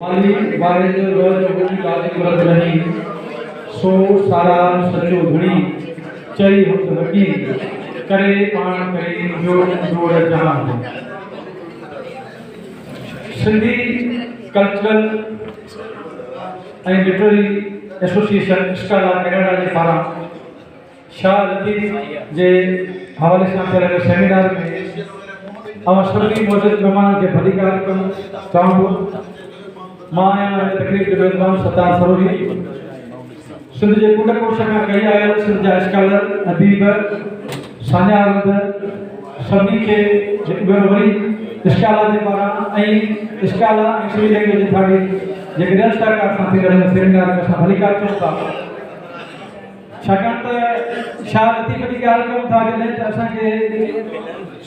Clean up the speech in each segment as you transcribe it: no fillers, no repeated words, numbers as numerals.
माली बारे जो रोज गुनी गादी करत रही सो सारा सचो धुनी चई हम हकी करे पाण करे जो जोड़ जहां Sindhi cultural and literary association स्काला कनाडा जे पारां शाह लतीफ़ जे हवाले सां थियल सेमिनार में अवां सभिनी मौजूद मेहमान खे भली कार्यक्रम चवंदो मां आहियां तकलीफ़ जो मेज़बान सतार सरोही सिंध जे कुंड कोश खां कई आयल सिंध जा स्कॉलर अदीब साञावंद सभिनी खे हिकु भेरो वरी स्काला जे पारां ऐं स्काला ऐं सिंधी लैंग्वेज अथॉरिटी जेके ॾियण सरकार सां थी रहियल सेमिनार में असां भली कार्यक्रम था छाकाणि त शाह लतीफ़ जी ॻाल्हि कयूं था जॾहिं त असांखे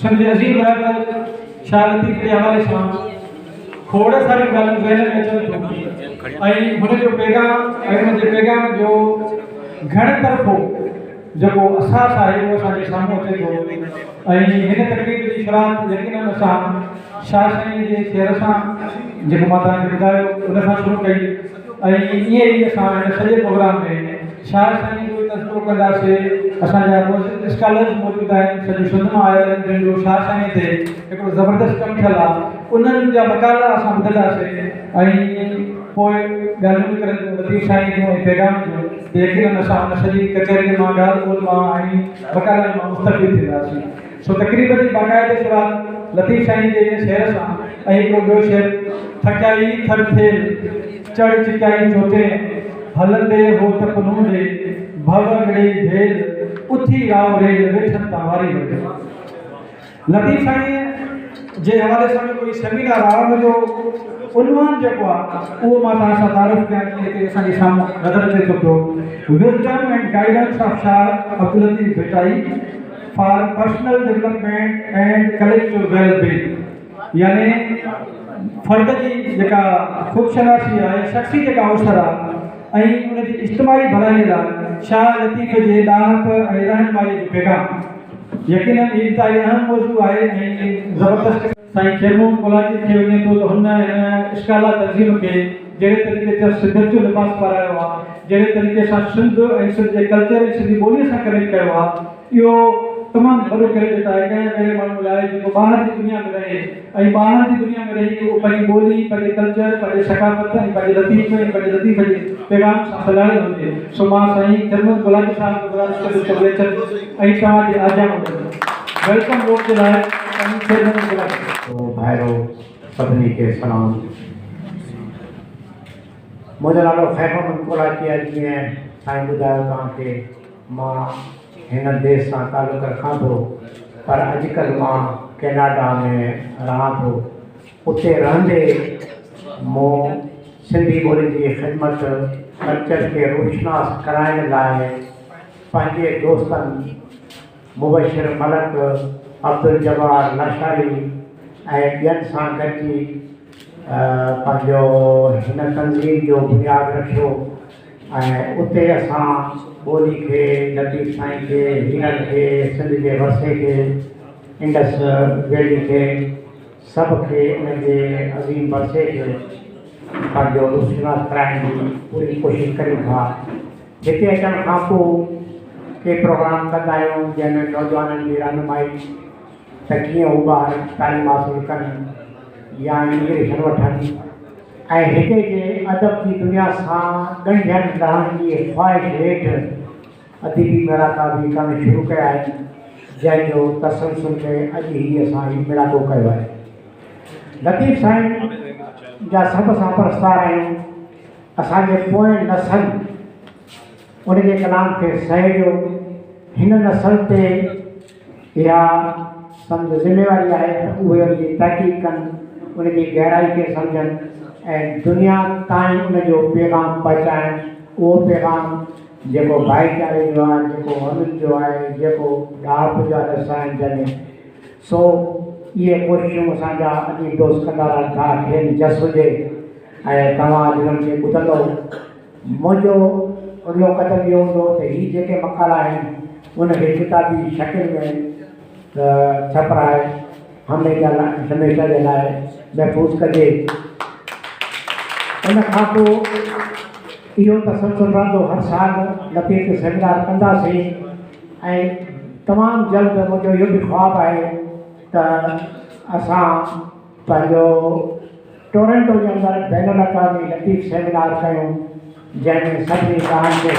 सिंध जे अज़ीम रहबर शाह लतीफ़ जे हवाले सां खोड़ सारी ॻाल्हियूं ज़हन में अचनि थियूं ऐं हुनजो पैगाम ऐं हुनजे पैगाम जो घणे तरफ़ो जेको असास आहे उहो असांजे साम्हूं अचे थो ऐं हिन तकलीफ़ जी शुरूआति यकीनन असां शाह साईं जे शेर सां जेको मां तव्हांखे ॿुधायो उन सां शुरू कई ऐं ईअं ई असां हिन सॼे प्रोग्राम में शाह साईं जो तज़किरो कंदासीं असांजा स्कॉलर्स मौजूदु आहिनि सॼी सिंध मां आयल आहिनि जंहिंजो शाह साईं ते हिकिड़ो ज़बरदस्त कमु थियल आहे उन्हनि जा मकाला असां ॿुधंदासीं ऐं पोइ ॻाल्हियूं करे लतीफ़ साईं जूं ऐं पैगाम जूं यकीनन असां हुन सॼी कचहरीअ मां ॻाल्हि ॿोल मां ऐं मकालनि मां मुस्तफ़ीद थींदासीं सो तक़रीब जी बाक़ाइदे शुरूआति लतीफ़ साईं जे शेर सां ऐं हिकिड़ो ॿियो शेर थकाई थर थियल चढ़ चिकाई चोटे हलंदे हो त पुनूंडे भव गड़े भेल उथी राव रेल वेठनि तां वारी वठे लतीफ़ साईं जे हवाले सां कोई सेमिनार आहे हुनजो उनवान जेको आहे उहो मां तव्हां सां तारीफ़ कयां थी हिते असांजे साम्हूं नज़र अचे थो पियो wisdom and guidance of Shah Abdul Latif Bhittai for personal development and collective wellbeing यानी फ़र्द जी जेका ख़ुदशनासी आहे शख़्सी जेका अवसर आहे ऐं उनजी इज्तिमाही भलाई लाइ शाह लतीफ़ जे ॾाहप ऐं रहनुमाई जो पैगाम यकीनन ही इंतहाई अहम मौजू आहे ऐं ज़बरदस्त साईं खेमून कोलाजी खे वञे थो त हुन स्काला तंज़ीम खे जहिड़े तरीक़े सां सिंधियत जो लिबास पारायो आहे जहिड़े तरीक़े सां सिंध ऐं सिंध जे कल्चर ऐं सिंधी ॿोलीअ सां कनेक्ट कयो आहे इहो तमामु वॾो क्रेडिट आहे कंहिं अहिड़े माण्हू लाइ जेको ॿाहिरि जी दुनिया में रहे ऐं ॿाहिरि जी दुनिया में रही उहो पंहिंजी ॿोली पंहिंजे कल्चर पंहिंजे सकाफ़त ऐं पंहिंजे लतीफ़ ऐं पंहिंजे लतीफ़ जे पैगाम सां सलाहियो हुजे सो मां साईं खेमून कोलाजी साहिब खे गुज़ारिश कंदुसि त अचनि ऐं तव्हांजे आजाम वेलकम वोट जे लाइ खेमून कोलाजी तो भाइरो सभिनी खे सलाम मुंहिंजो नालो खैमून कोलाची आहे जीअं साईं ॿुधायो तव्हांखे मां हिन देश सां तालुक़ रखां थो पर अॼुकल्ह मां कैनेडा में रहां थो उते रहंदे मूं सिंधी ॿोली जी ख़िदमत कल्चर खे रोशनास कराइण लाइ पंहिंजे दोस्तनि मुबशिर मलक अब्दुल जब्बार लशारी ऐं ॿियनि सां गॾिजी पंहिंजो हिन तंज़ीम जो बुनियादु रखियो ऐं उते असां ॿोली खे लतीफ़ साईं खे हींअर खे सिंध जे वरसे खे इंडस वैली खे सभ खे उनजे अज़ीम वरसे खे पंहिंजो रोशनास कराइण जी पूरी कोशिशि कयूं था हिते अचण खां पोइ के प्रोग्राम कंदा आहियूं जंहिंमें नौजवाननि जी रहनुमाई त कीअं हू ॿार तालीम हासिलु कनि या इंग्लिश वठनि ऐं हिते जे अदब जी दुनिया सां ॻंढियल रहण जी ख़्वाहिश हेठि अदबी मेराका बि करणु शुरू कया आहिनि जंहिंजो तसलसल में अॼु ई असां ही मेराको कयो आहे लतीफ़ साईं जा सभु असां परस्तार आहियूं असांजे पोइ नसल उनजे कलाम खे सहेड़ियो हिन नसल ते इहा सम्झ ज़िमेवारी आहे त उहे उनजी तहक़ीक़ कनि उनजी गहराई खे सम्झनि ऐं दुनिया ताईं उनजो पैगाम पहुचाइण उहो पैगाम जेको भाईचारे जो आहे जेको अमन जो आहे जेको ॾाप जा रस आहिनि जंहिंमें सो इहे कोशिशूं असांजा अॼु दोस्त कंदा रहनि था खेनि जस हुजे ऐं तव्हां अॼु हुननि खे ॿुधंदो मुंहिंजो अॻिलो क़दम इहो हूंदो त हीअ जेके मकाला आहिनि उनखे किताबी शकिल में छपराए हमेशह जे लाइ महफ़ूज़ कजे उन खां पोइ इहो त सिलसिलो रहंदो, हर साल लतीफ़ सेमिनार कंदासीं। ऐं तमामु जल्द मुंहिंजो इहो बि ख़्वाबु आहे त असां पंहिंजो टोरंटो जे अंदरि बैन अल-अक़वामी लतीफ़ सेमिनार कयूं, जंहिंमें सभिनी तव्हां खे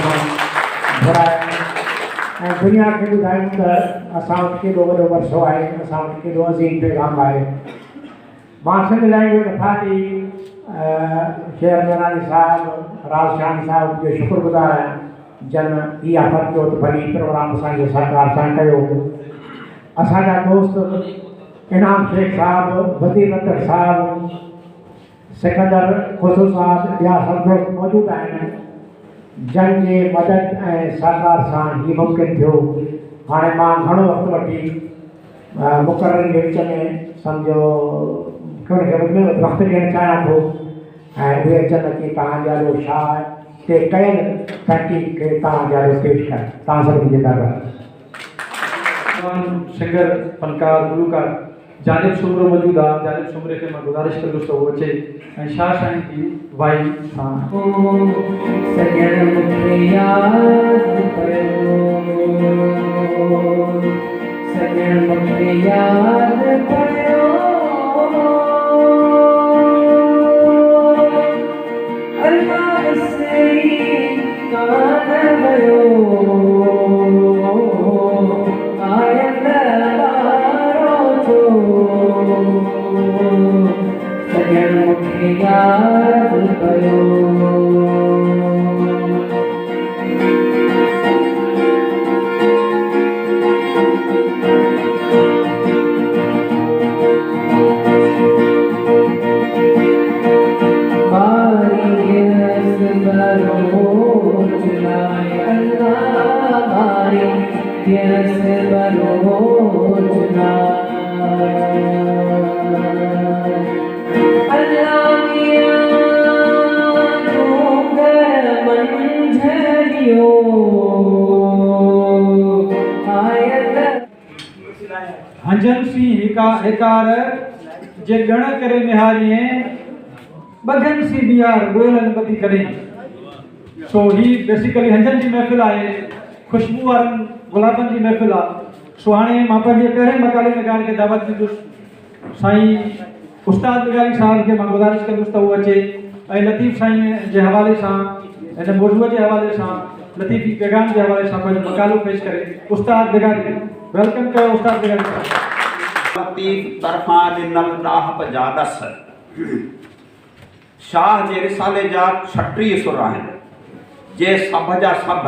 घुराए ऐं दुनिया खे ॿुधायूं त असां वटि केॾो वॾो वरिसो आहे, असां वटि केॾो अज़ीम पैगाम आहे। मां सिंध लैंग्वेज अथॉरिटी शेर मेरानी साहिब, राज शानी साहिब जो शुक्रगुज़ार आहियां, जन इहा फ़र्क़ कयो त भली प्रोग्राम असांजे सरकार सां कयो। असांजा दोस्त इनाम शेख साहब, वज़ीर अतर साहब, सिकंदर खुसू साहब, ॿिया सभु दोस्त मौजूदु आहिनि, जन जे मदद ऐं सरकार सां ही मुमकिन थियो। हाणे मां घणो वक़्तु वठी मुक़ररनि जे विच में सम्झो वक़्तु ॾियणु चाहियां थो, ऐं उहे अचनि की तव्हां जो छा ते कयल तहक़ीक़ खे तव्हां जो पेश कनि। तव्हां सभिनी जे दरबार सिंगर, फनकार, गुलूकार जानिब शुमरो मौजूद आहे। जानिब शुमरे खे मां गुज़ारिश कंदुसि त उहो अचे ऐं शाह साईं जी वाई सां सजण मूंखे यादि कयो, सजण मूंखे यादि कयो, अल्लाह से कान भयो आयल वारो जो, सजण मूंखे यादि कयो। हंजन सी हिकार जे गण करे निहारिए बगन सी बिहार गोलन बदी करे। सो ही बेसिकली हंजन जी महफ़िल आहे, खुशबू वारनि गुलाबनि जी महफ़िल आहे। सो हाणे मां पंहिंजे पहिरें मकाले निगार खे दावत ॾींदुसि साईं उस्ताद निगारी साहिब खे मां गुज़ारिश कंदुसि त उहो अचे ऐं लतीफ़ साईं जे हवाले सां, हिन मौज़ूअ जे हवाले सां, लतीफ़ी पैगाम जे हवाले सां पंहिंजो मकालो पेश करे। उस्ताद निगारी, वेलकम कयो उस्ताद निगारी साहिब। लतीफ़ तरफ़ां ॾिनल ॾाहप जा ॾस शाह जे रिसाले जा 36 सुर आहिनि, जे सभ जा सभ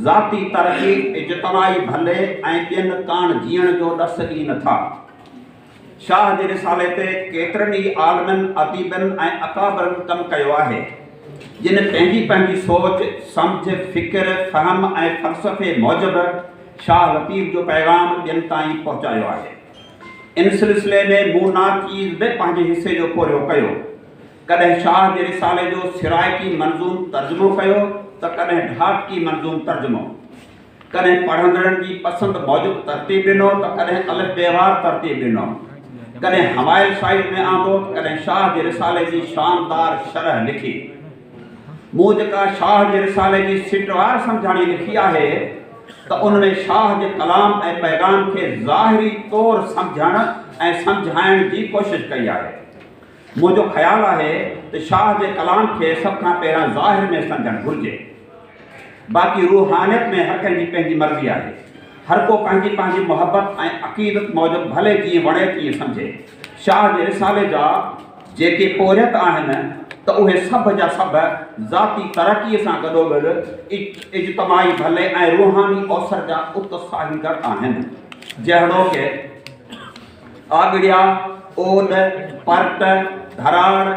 ज़ाती तरक़ी, इज्तमाही भले ऐं ॿियनि कान जीअण जो ॾस ॾियनि नथा। शाह जे रिसाले ते केतिरनि ई आलमनि, अदीबनि ऐं अकाबरनि कमु कयो आहे, जिन पंहिंजी पंहिंजी सोच, सम्झ, फ़िक्र, फ़हम ऐं फ़लसफ़े मूजिबि शाह लतीफ़ जो पैगाम ॿियनि ताईं पहुचायो आहे। इन सिलसिले में मूं नाचीज़ बि पंहिंजे हिसे जो पूरो कयो। कॾहिं शाह जे रिसाले जो सिराइकी मंज़ूम तर्जुमो कयो त कॾहिं ढाटकी मंज़ूम तर्जुमो, कॾहिं पढ़ंदड़नि जी पसंदि मूजिबि तरतीब ॾिनो त कॾहिं अलफ़ बेवार तरतीब ॾिनो, कॾहिं हमायल शाइर में आंदो त कॾहिं शाह जे रिसाले जी शानदार शरह लिखी। मूं जेका शाह जे रिसाले जी सिटवार सम्झाणी लिखी आहे त उनमें शाह जे कलाम ऐं पैगाम खे ज़ाहिरी तौर सम्झण ऐं सम्झाइण जी कोशिशि कई आहे। मुंहिंजो ख़्यालु आहे त शाह जे कलाम खे सभ खां पहिरियां ज़ाहिर में सम्झणु घुरिजे, बाक़ी रूहानियत में हर कंहिंजी पंहिंजी मर्ज़ी आहे। हर को पंहिंजी पंहिंजी मुहबत ऐं अक़ीदत मूजिबि भले जीअं वणे तीअं सम्झे। शाह जे रिसाले जा जेके पोरियत आहिनि त उहे सभ जा सभ ज़ाती तरक़ीअ सां गॾोगॾु इज्तमाही भले ऐं रूहानी अवसर जा उत्साहींदड़ आहिनि, जहिड़ोकि आगड़िया, ओड, पर्ट, धराड़,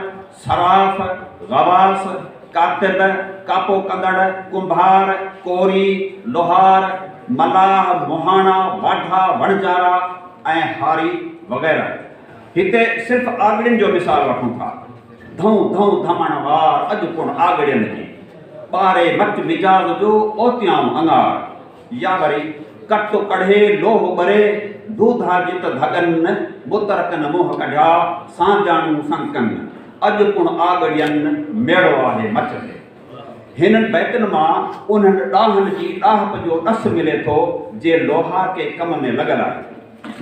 सराफ, गवास, कातिब, कापो कंदड़, कुंभार, कोरी, लोहार, मलाह, मुहाणा, वाढा, वणजारा ऐं हारी वग़ैरह। हिते सिर्फ़ु आगड़ियुनि जो मिसाल वठूं था। धऊं धऊं धमण वार अॼु कोन आगड़ियुनि जी, पारे मच मिजाज़ जो ओतियाऊं अंगार, या वरी कट कढ़े लोह ॿरे, दूधा जित धगन, बुतरकन मोह कढिया, सांजाणू संकन, अॼु पुण आगड़ियनि मेड़ो आहे मच ते। हिननि बैतनि मां उन्हनि ॾाहनि जी ॾाहप जो ॾस मिले थो जे लोहार के कम में लॻल आहे।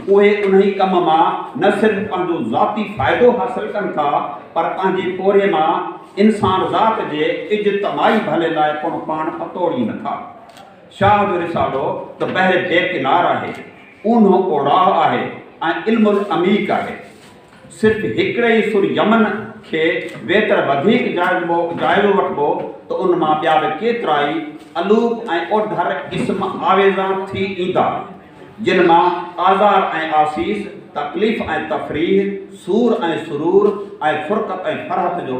उहे उन्ही कम मां न सिर्फ़ु पंहिंजो ज़ाती फ़ाइदो हासिल कनि था पर पंहिंजे पोरे मां इंसान ज़ात जे इज्तमाही भले लाइ पुण पाण पतोड़ी नथा। शाह जो रिसालो त बहर बेकिनार आहे, ऊन्हो ओड़ाह आहे ऐं इल्मुल अमीक आहे। सिर्फ़ु हिकिड़े ई सुर यमन खे वेतर वधीक जाइज़ो वठिबो त उन मां ॿिया बि केतिरा ई अलूप ऐं ओधर इस्म आवेज़ा थी ईंदा जिन मां आज़ार ऐं आसीस, तकलीफ़ ऐं तफ़रीह, सूर ऐं सुरूर ऐं फ़ुरक़त ऐं फ़रहत जो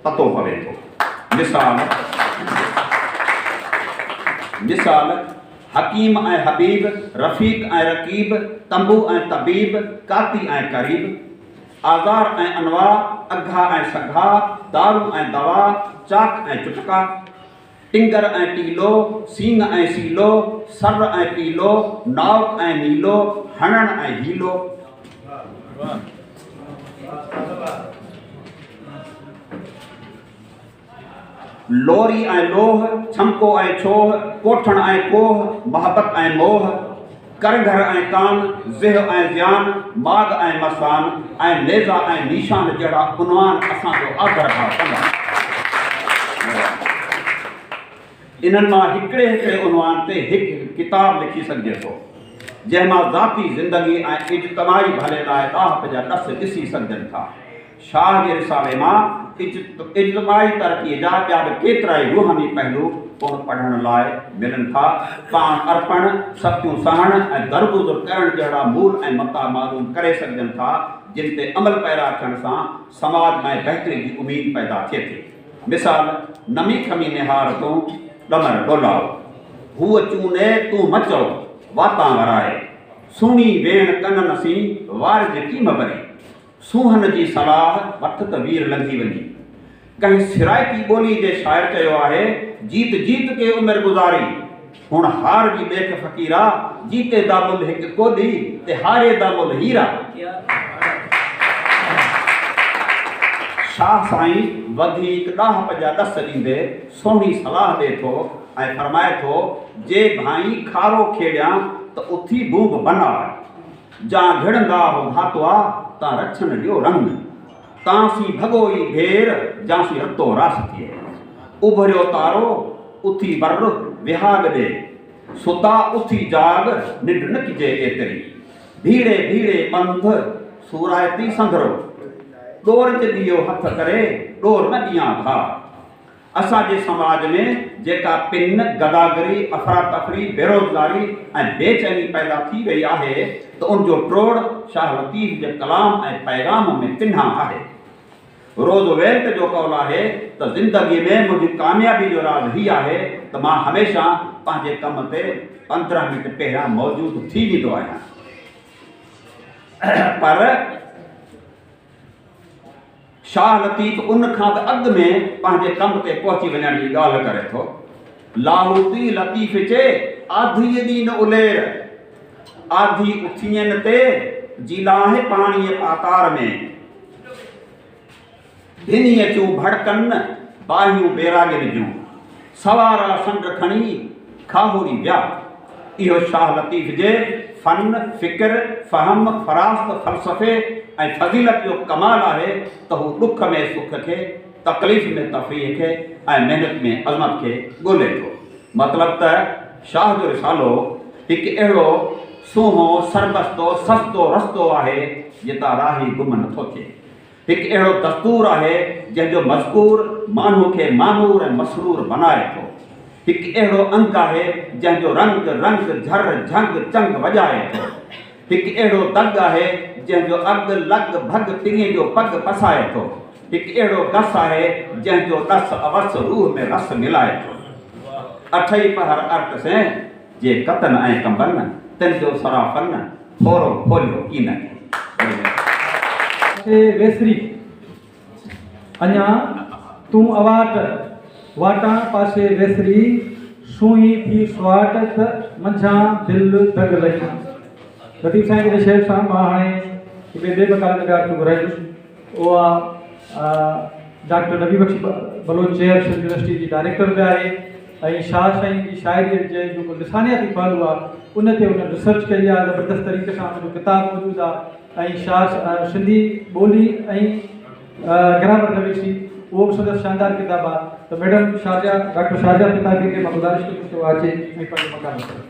पतो पवे थो। मिसाल हकीम ऐं हबीब, रफ़ीक ऐं रकीब, तंबू ऐं तबीब, काती ऐं करीब, आज़ार ऐं अनवा, अघा ऐं सघा, दारू ऐं दवा, चाक ऐं चुटका, टिंगर ऐं टीलो, सींग ऐं सीलो, सर ऐं पीलो, नाव ऐं नीलो, हणण ऐं हीलो। लोरी ऐं लोह, छमको ऐं छोह, कोठण ऐं कोह, मोहब्बत ऐं मोह, करघर ऐं कान, ज़िह ऐं ज़ियान, माग ऐं मसान ऐं नेज़ा ऐं निशान जहिड़ा उनवान असांजो आदर भाव कंदा। इन्हनि मां हिकिड़े हिकिड़े उनवान ते हिकु किताब लिखी सघिजे थो जंहिंमां ज़ाती ज़िंदगी ऐं इज्तमाही भले लाइ ॾाहप जा ॾस ॾिसी सघजनि था। शाह जे रिसाले मां इज्तमाही तरक़ीअ जा ॿिया बि केतिरा ई रूहानी पहलू पुण पढ़ण लाइ मिलनि था। पाण अर्पण, सतियूं सहण ऐं दरगुज़र करण जहिड़ा मूल ऐं मता मालूम करे सघजनि था जिन ते अमल पैदा थियण सां समाज में बहितरी जी उमेद पैदा थिए थी। मिसाल नमी खमी निहार तूं ॾमर डोलाओ, हूअ चूने तूं मचो वातां वराए, सुहिणी वेण कनन सी वार जे कीम भरी, सूहन जी सलाह वठ त वीर लंघी वञी। कंहिं सिराइती ॿोली जे शाइर चयो आहे, जीत जीत के उमिरि गुज़ारी, हुण हार जी ॾेख फ़क़ीरा, जीते दा मुल हिकु कोॾी ते हारे दा मुल हीरा। शाह साईं वधीक ॾाहप जा ॾस ॾींदे सोनी सलाह ॾिए थो ऐं फरमाए थो, जे भाई खारो खेॾियां त उथी बूब बनाए, जा घिड़ंदा हो घातवा ता रछन ॾियो रंग, तांसी भगोई भेर जांसी रतो रास थिए, उभरियो तारो उथी बर विहाग ॾे, सुता उथी जाग निंड न किजे एतिरी, भीड़े भीड़े पंध सूरायती संघरो, ॾोर ते ॾियो हथ करे ॾोर न ॾियां था। असांजे समाज में जेका पिन, गदागरी, अफरा तफरी, बेरोज़गारी ऐं बेचैनी पैदा थी वई आहे त उनजो ट्रोड़ शाह लतीफ़ जे कलाम ऐं पैगाम में तिन्हा आहे। रोज़वेल्ट जो कौल आहे त ज़िंदगी में मुंहिंजी कामयाबी जो राज़ ही आहे त मां हमेशह पंहिंजे कम ते 15 मिंट पहिरियां मौजूदु थी वेंदो आहियां। पर शाह लतीफ़ उन खां बि अॻु में पंहिंजे कम ते पहुची वञण जी ॻाल्हि करे थो। लाहौती लतीफ़ चए, आधी ॾींहुं न उलेर, आधी उथियनि ते जिलाहे पाणीअ पातार में, धिनीअ चूं भड़कनि बाहियूं बेरागिन जूं, सवारा संड खणी खाहोरी विया। इहो शाह लतीफ़ जे फ़न, फ़िक्र, फ़हम, फ़रास्त, फ़लसफ़े ऐं फ़ज़ीलत जो कमाल आहे त हू ॾुख में सुख खे, तकलीफ़ में तफ़रीह खे ऐं महिनत में अज़मत खे ॻोल्हे थो। मतिलबु त शाह जो रिसालो हिकु अहिड़ो सूंहो, सरबस्तो, सस्तो रस्तो आहे जितां राही गुम नथो थिए। हिकु अहिड़ो दस्तूर आहे जंहिंजो मज़कूर माण्हू खे मानूर ऐं मसरूर बनाए थो। हिकु अहिड़ो अंक आहे जंहिंजो रंग रंग झर झंग चंग वॼाए थो। हिकु अहिड़ो दग आहे जंहिंजो अॻु लॻ भॻ तिरीअ जो पग पसाए थो। हिकु अहिड़ो गस आहे जंहिंजो ॾस अवस रूह में रस मिलाए थो। अठई पहर अर्थ से जे कतन ऐं कंबन तिन जो सराफन थोरो खोलियो कीन वेसरी अञा तूं अवाट वाटा पासे वेसरी सुई थी स्वाट त मंझां दिलि दग लॻी। लतीफ़ साईं जे शेर सां मां हाणे ॿिए बि काल में ॻाल्हि थो घुराईंदुसि। उहा डॉक्टर नबी बख्श बलोच चेयर यूनिवर्सिटी जी डायरेक्टर भी आहे ऐं शाह साईं जी शाइरी जे जेको लिसानियाती पहलू आहे उन ते उन रिसर्च कई आहे ज़बरदस्त तरीक़े सां उनजो किताबु मौजूदु आहे ऐं शाह सिंधी ॿोली ऐं ग्रामर नवेसी वो भी संदसि शानदार किताब आहे तो मैडम शाहजहा डॉक्टर शाहजहा पिताजी के मां गुज़ारिश कंदुसि कि अचे ऐं पंहिंजो मकान करे।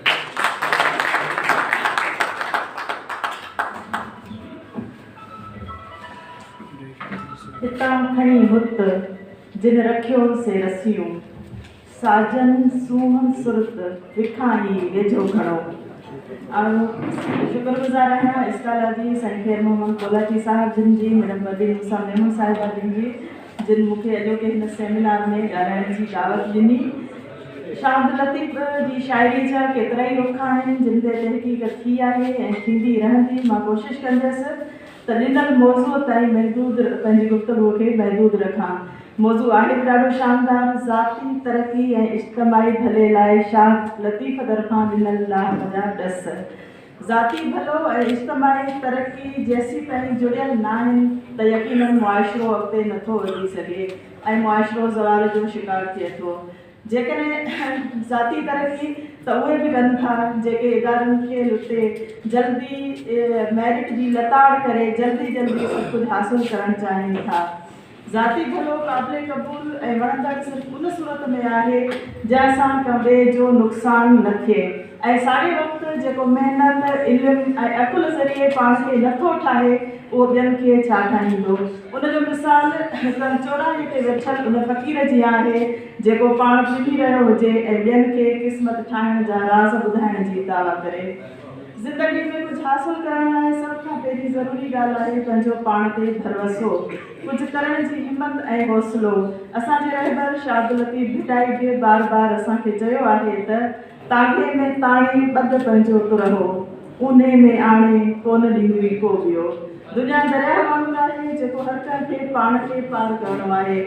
हितां खणी हुत जिन रखियो से रसियूं साजन सूहन सुरत विखाई वेझो घणो। शुक्रगुज़ार आहियां इस्काला जी साईं खेर मोहम्मद कोलाची साहिब जिन जी मैडम बदी मूसा मेमन साहिबा जिन जी जिन मूंखे अॼोके हिन सेमिनार में ॻाल्हाइण जी दावत ॾिनी। शाह अब्दुल लतीफ़ जी शाइरी जा केतिरा ई रुख आहिनि जिन ते तहक़ीक़ थी आहे ऐं थींदी रहंदी। मां कोशिशि कंदसि त ॾिनल मौज़ूअ ताईं महदूद पंहिंजी गुफ़्तगूअ खे महदूद रखां। मौज़ू आहे बि ॾाढो शानदार, ज़ाती तरक़ी ऐं इज्तमाही भले लाइ शाह लतीफ़ तरफ़ां ॾिनल लाभ जा ॾस। ज़ाती भलो ऐं इज्तमाही तरक़ी जेसीं ताईं जुड़ियल न आहिनि त यकीनन मुआशिरो अॻिते नथो वधी सघे ऐं मुआशिरो ज़वाल जो शिकार थिए थो। जेकॾहिं ज़ाती तरक़ी त उहे बि कनि था जेके इदारनि खे लुटे जल्दी मेरिट जी लताड़ करे जल्दी जल्दी सभु कुझु हासिलु करणु चाहिनि था। ज़ाती भलो क़ाबिल क़बूल ऐं वणंदड़ सिर्फ़ु उन सूरत में आहे जंहिंसां का ॿिए जो नुक़सानु न थिए ऐं साॻे वक़्तु जेको महिनत इल्मु ऐं अकुल ज़रिए पाण खे नथो ठाहे उहो ॿियनि खे छा ठाहींदो। उनजो मिसाल सन 84 ते वेठल उन फ़क़ीर जी आहे जेको पाण पिनी रहियो हुजे ऐं ॿियनि खे क़िस्मत ठाहिण जा राज़ ॿुधाइण जी दावा करे। ज़िंदगी में कुझु हासिलु करण लाइ सभ खां पहिरीं ज़रूरी ॻाल्हि आहे पंहिंजो पाण ते भरवसो, कुझु करण जी हिमत ऐं हौसलो। असांजे रहबर शाह अब्दुल लतीफ़ भिटाई बि बार बार असांखे चयो आहे त तागे में ताणे ॿध पंहिंजो तुरहो ऊने में आणे कोन ॾींदी को ॿियो। दुनिया दरिया वांगुरु आहे जेको हर कंहिंखे पाण खे पार करणो आहे।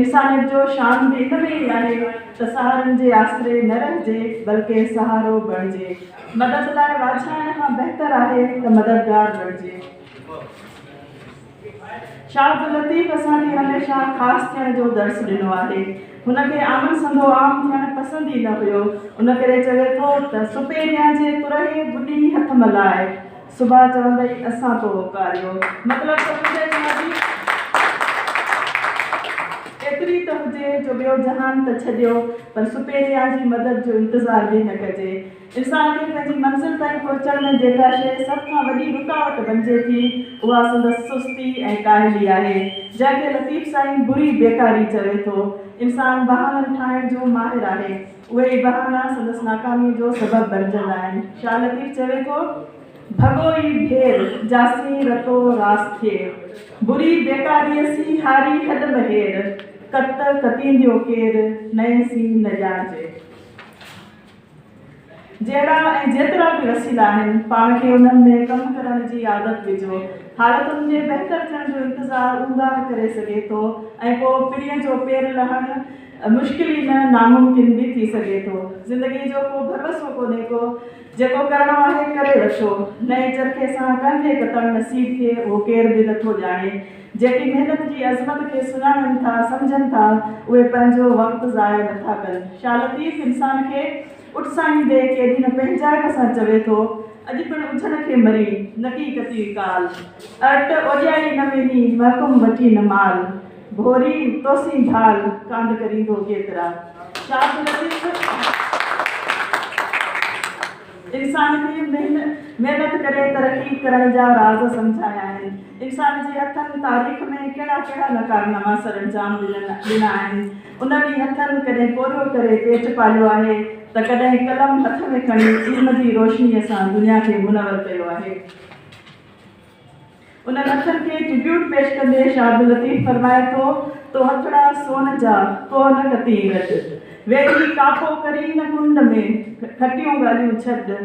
इंसानियत जो शान बि इन में ई आहे त सहारनि जे आसरे न रहिजे बल्कि सहारो बणिजे। मदद लाइ वाछाइण खां बहितर आहे त मददगार बणिजे। शाह अब्दुल लतीफ़ असांखे हमेशह ख़ासि थियण जो दर्स ॾिनो आहे। हुनखे आमन संदो आम थियणु पसंदि ई न हुयो। उन करे चवे थो त सुपेरिया जे तुरहे बुॾी हथ मलाए सुभाणे चवंदई असां तो उकारियो। मतिलबु त मुंहिंजे चवण एतिरी त हुजे जो ॿियो जहान त छॾियो पर सुपेरिया जी मदद जो इंतज़ारु बि न कजे। इंसान खे पंहिंजी मंज़िल ताईं पहुचण में जेका शइ सभ खां वॾी रुकावट बणिजे थी उहा संदसि सुस्ती ऐं काहिली आहे जंहिंखे लतीफ़ साईं बुरी बेकारी चवे थो। इंसान बहाननि ठाहिण जो माहिर आहे, उहे ई बहाना संदसि नाकामीअ जो सबबु बणिजंदा आहिनि। शाह लतीफ़ चवे थो भॻो ई भेर जासी रतो रास थिए बुरी बेकारीअ सी हारी हद महेर कत कतींदियो केर नए सी न ॼाणिजे। जहिड़ा ऐं जेतिरा बि वसीला आहिनि पाण खे उन्हनि में कमु करण जी आदत विझो। हालतुनि जे बहितर थियण जो इंतज़ारु ऊंदाह करे सघे थो ऐं पोइ पीढ़ीअ जो पेर लहणु मुश्किल ई न नामुमकिन बि थी सघे थो। ज़िंदगी जो को भरवसो कोन्हे को जेको करणो आहे करे वठो। नए चरखे सां कंहिंखे कतणु नसीब थिए उहो केर बि नथो ॼाणे। जेकी महिनत जी अज़मत खे सुञाणनि था सम्झनि था उहे पंहिंजो वक़्तु ज़ाया नथा कनि। शाह लतीफ़ इंसान खे उठसाईंदे केॾी न पंहिंजाइप सां चवे थो अॼु पिणु उछण खे मरी नकी कती काल अट ओॼाई न वेंदी महकुम वठी न माल भोरी तोसी ढाल कांड करींदो केतिरा। शाह अब्दुल लतीफ़ इंसान खे महिनत करे तरक़ी करण जा राज़ सम्झाया आहिनि। इंसान जे हथनि तारीख़ में कहिड़ा कहिड़ा न कारनामा सर अंजाम ॾिना आहिनि। उन्हनि हथनि कॾहिं कोरियो करे पेट पालियो आहे त कॾहिं कलम हथ में खणी इल्म जी रोशनीअ सां दुनिया खे मुनवर कयो आहे। उन्हनि हथनि खे ट्रिब्यूट पेश कंदे शाह अब्दुल लतीफ़ फरमाए थो तो हथड़ा सोन जा तो न कती रट वेही कापो करी न कुंड में खटियूं ॻाल्हियूं छॾ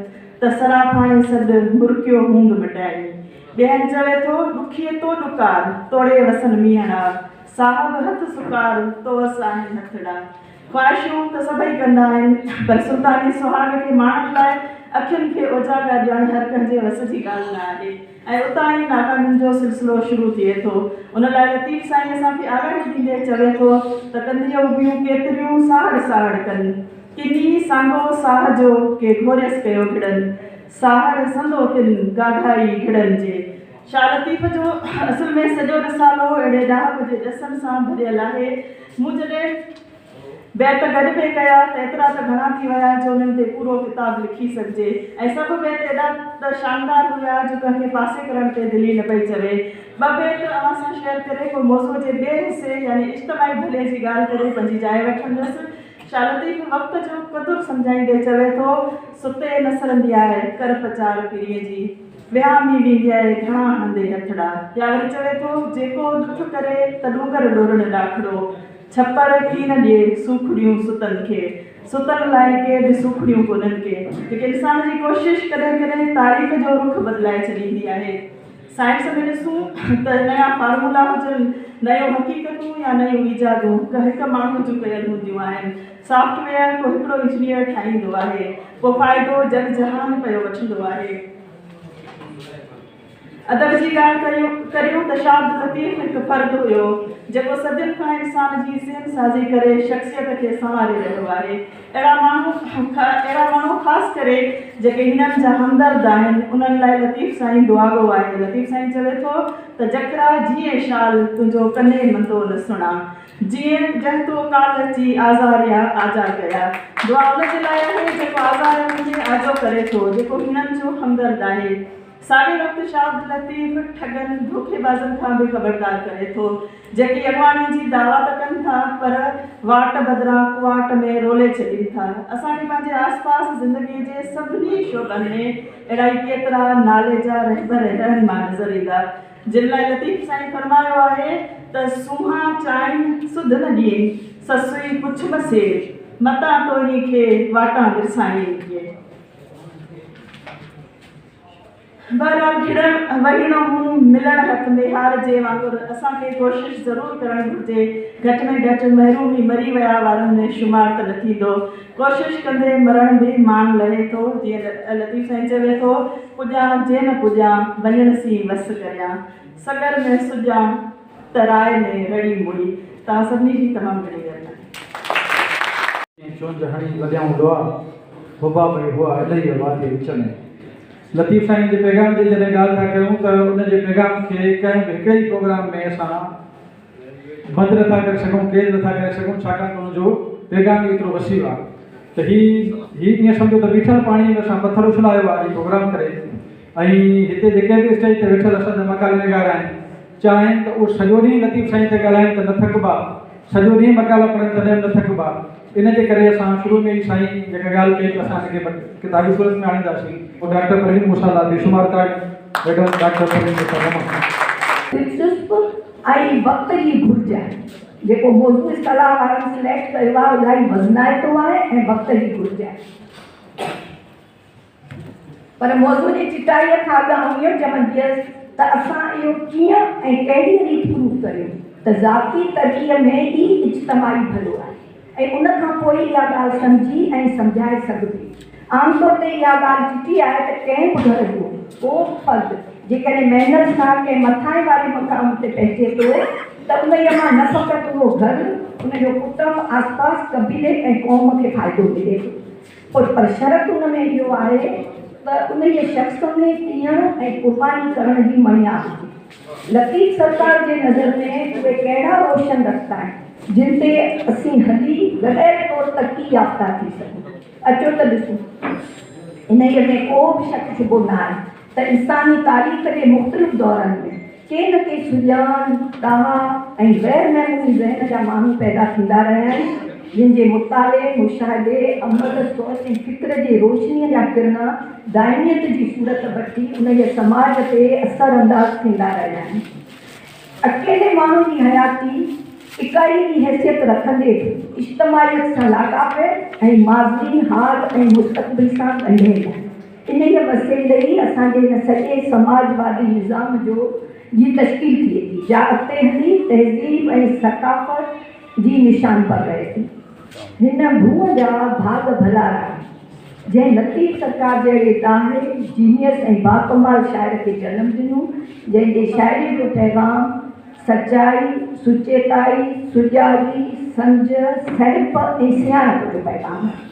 त सराफाणे सॾु मुर्कियो हूंद मिटाई। ॿियनि चवे थो ॾुखीअ तो ॾुकार तोड़े वसन मीहणा साहब हथ सुकार तो वस आहिनि हथड़ा। ख्वाहिशूं त सभई कंदा आहिनि, पर सुल्तानी सुहाग खे माणण लाइ अखियुनि खे उजागर ॾियणु हर कंहिंजे वस जी ॻाल्हि न आहे ऐं उतां ई नाकामियुनि जो सिलसिलो शुरू थिए थो। उन लाइ लतीफ़ साईं असांखे आगाही ॾींदे चवे थो त कंदियूं ॿियूं केतिरियूं साड़ साड़ कनि, किनी सांगो साह जो के घोरियस कयो घिड़नि, साहड़ संदो तिन गाघाई घिड़नि जे। शाह लतीफ़ जो असल में सॼो रिसालो अहिड़े ॾाह जे ॾसनि सां भरियल आहे। मूं जॾहिं बैत गॾु पे कया त एतिरा त घणा थी विया जो उन्हनि ते पूरो किताबु लिखी सघिजे ऐं सभु बैत एॾा त शानदार हुया जो कंहिंखे पासे करण ते दिलि न पई चवे। ॿ बैत अव्हां सां शेयर करे को मौज़ूअ जे ॿिए हिसे यानी इज्तिमाई भले जी ॻाल्हि करे पंहिंजी जाइ वठंदसि। शाह लतीफ़ वक़्त जो क़दुरु सम्झाईंदे चवे थो, सुते न सरंदी आहे कर पचार पीरीअ जी, विहामी वेंदी आहे घणा हंधे हथड़ा, या वरी चवे थो जेको ॾुख करे त डूंगर ॾोरण ॾाखड़ो, छपर की न ॾिए सूखड़ियूं सुतनि खे, सुतनि लाइ के बि सूखड़ियूं कोन्हनि के। लेकिन इंसान जी कोशिशि कॾहिं कॾहिं तारीख़ जो रुख बदिलाए छॾींदी आहे। साइंस में ॾिसूं त नया फार्मूला हुजनि, नयूं हक़ीक़तूं या नयूं ईजादूं हिकु माण्हू जूं कयल हूंदियूं आहिनि। सॉफ्टवेयर को हिकिड़ो इंजीनियर ठाहींदो आहे, पोइ फ़ाइदो जग जहान पियो वठंदो आहे। अदब जी ॻाल्हि करियूं त शाह लतीफ़ हिकु फ़र्दु हुयो जेको सदियुनि खां इंसान जी ज़हन साज़ी करे शख़्सियत खे संवारे रहियो आहे। अहिड़ा माण्हू ख़ासि करे जेके हिननि जा हमदर्द आहिनि, उन्हनि लाइ लतीफ़ साईं दुआगो आहे। लतीफ़ साईं चवे थो त जकरा जीअं शाल तुंहिंजो कन्हे मंदो न सुणा, जीअं जंहिं तो काल अची आज़ार या आजा कया। दुआ उनजे लाइ आहे जेको आज़ार मुंहिंजे आजो करे थो, जेको हिननि जो हमदर्द आहे। साॻे वक़्तु शाह लतीफ़ ठगनि धोखेबाज़नि खां बि ख़बरदार करे थो, जेकी अॻवानी जी दावा त कनि था पर वाट बदिरां कुवाट में रोले छॾीनि था। असांखे पंहिंजे आसपास ज़िंदगीअ जे सभिनी शोबनि में अहिड़ा ई केतिरा नाले जा रहबर रहनुमा नज़र ईंदा, जिन लाइ लतीफ़ साईं फरमायो आहे त सूहा चांहि सुध न ॾिए, ससुई पुछ बसे मतां तोरी खे वाटां विरसाईं खे। बहरहाल घिड़ण वहीणो मुंहुं मिलण हथ में हार जे वांगुरु असांखे कोशिशि ज़रूरु करणु घुरिजे। घटि में घटि महरूमी मरी विया वारनि में शुमार त न थींदो, कोशिशि कंदे मरण बि मान लहे थो। जीअं लतीफ़ साईं चवे थो, पुॼां जे न पुॼां वञण सी वस करियां, सगर में सुॼां त राय में रड़ी मुड़ी। तव्हां सभिनी जी तमामु घणी महिरबानी। चुंज हणी वॼाऊं लोहा हुबा भई हुआ इलाही वादी विच में। लतीफ़ साईं जे पैगाम जी जॾहिं ॻाल्हि था कयूं त उनजे पैगाम खे कंहिं बि हिकिड़े ई प्रोग्राम में असां बंदि नथा करे सघूं, केर नथा करे सघूं, छाकाणि त हुनजो पैगाम ई एतिरो वसीउ आहे त हीअ ईअं सम्झो त बीठल पाणीअ में असां पथर उछलायो आहे प्रोग्राम करे। ऐं हिते जेके बि स्टेज ते वेठल असांजा मकाल निगार आहिनि, चाहिनि त उहे सॼो ॾींहुं लतीफ़ साईं ते ॻाल्हाइनि त न थकबा, सॼो ॾींहुं मकाल पढ़नि तॾहिं न थकबा। इन जे करे असां शुरू में ई साईं जेका ॻाल्हि कई त असां हिनखे किताबी सूरत में आणींदासीं। पोइ डॉक्टर परवीन मूसा लाइ बेशुमार मैडम डॉक्टर परवीन मूसा दिलचस्प ऐं वक़्त जी घुरिज आहे। जेको मौज़ूअ सलाह वारनि सिलेक्ट कयो आहे इलाही वज़नाइतो आहे ऐं वक़्त जी घुरिज आहे। पर मौज़ूअ जी चिटाईअ खां अॻु इहो चवंदी हुयसि त असां इहो कीअं ऐं कहिड़ी रीति प्रूव करियूं त ज़ाती तरक़ीअ में ई इज्तिमाई भलो आहे ऐं उन खां पोइ इहा ॻाल्हि सम्झी ऐं सम्झाए सघिबी। आमतौर ते इहा ॻाल्हि चिटी आहे त कंहिं बि घर जो को फ़र्द जेकॾहिं महिनत सां कंहिं मथां वारे मक़ाम ते पहुचे थो त उनजे मां न फ़क़ति उहो घर, उनजो कुटुंब, आसपास कबीले ऐं क़ौम खे फ़ाइदो मिले थो। पर शर्त उन में इहो आहे त उनजे शख़्स में कीअं ऐं क़ुर्बानी करण जी मणिया हुजे। लतीफ़ सरकार जे नज़र में उहे कहिड़ा रोशन रखता आहिनि जिन ते असीं हली गॾियल तौर तरक़ी याफ़्ता थी सघूं। अचो त ॾिसूं, इन्हीअ में को बि शक शुबो न आहे त इंसानी तारीख़ जे मुख़्तलिफ़ दौरनि में के न के सुजान, ॾाह ऐं गैर महमूदी ज़हन जा माण्हू पैदा थींदा रहिया आहिनि, जिन जे मुताले, मुशाहिदे, अमल, सोच ऐं फ़िक्र जे रोशनीअ जा किरण दाइमियत जी सूरत वठी उनजे समाज ते असर अंदाज़ थींदा रहिया आहिनि। अकेले माण्हू जी हयाती इकाई जी हैसियत रखंदे इज्तिमाइयत सां लाॻापे ऐं माज़ी, हाल ऐं मुस्तक़बिल सां ॻंढियल आहे। इन्हीअ वसीले ई असांजे हिन सॼे समाजवादी निज़ाम जी तश्कील थिए थी, जा अॻिते हली तहज़ीब ऐं सक़ाफ़त जी निशान पर रहे थी। हिन भूअ जा भाग भला जंहिं लतीफ़ सरकार जहिड़े ताहे जीनियस ऐं बाकमाल शाइर खे जनम ॾिनो, जंहिंजे शाइरी जो पैगाम सचाई, सुचेताई, सुजाॻी, सम्झ, सहप ऐं सियाणप जो पैगाम आहे।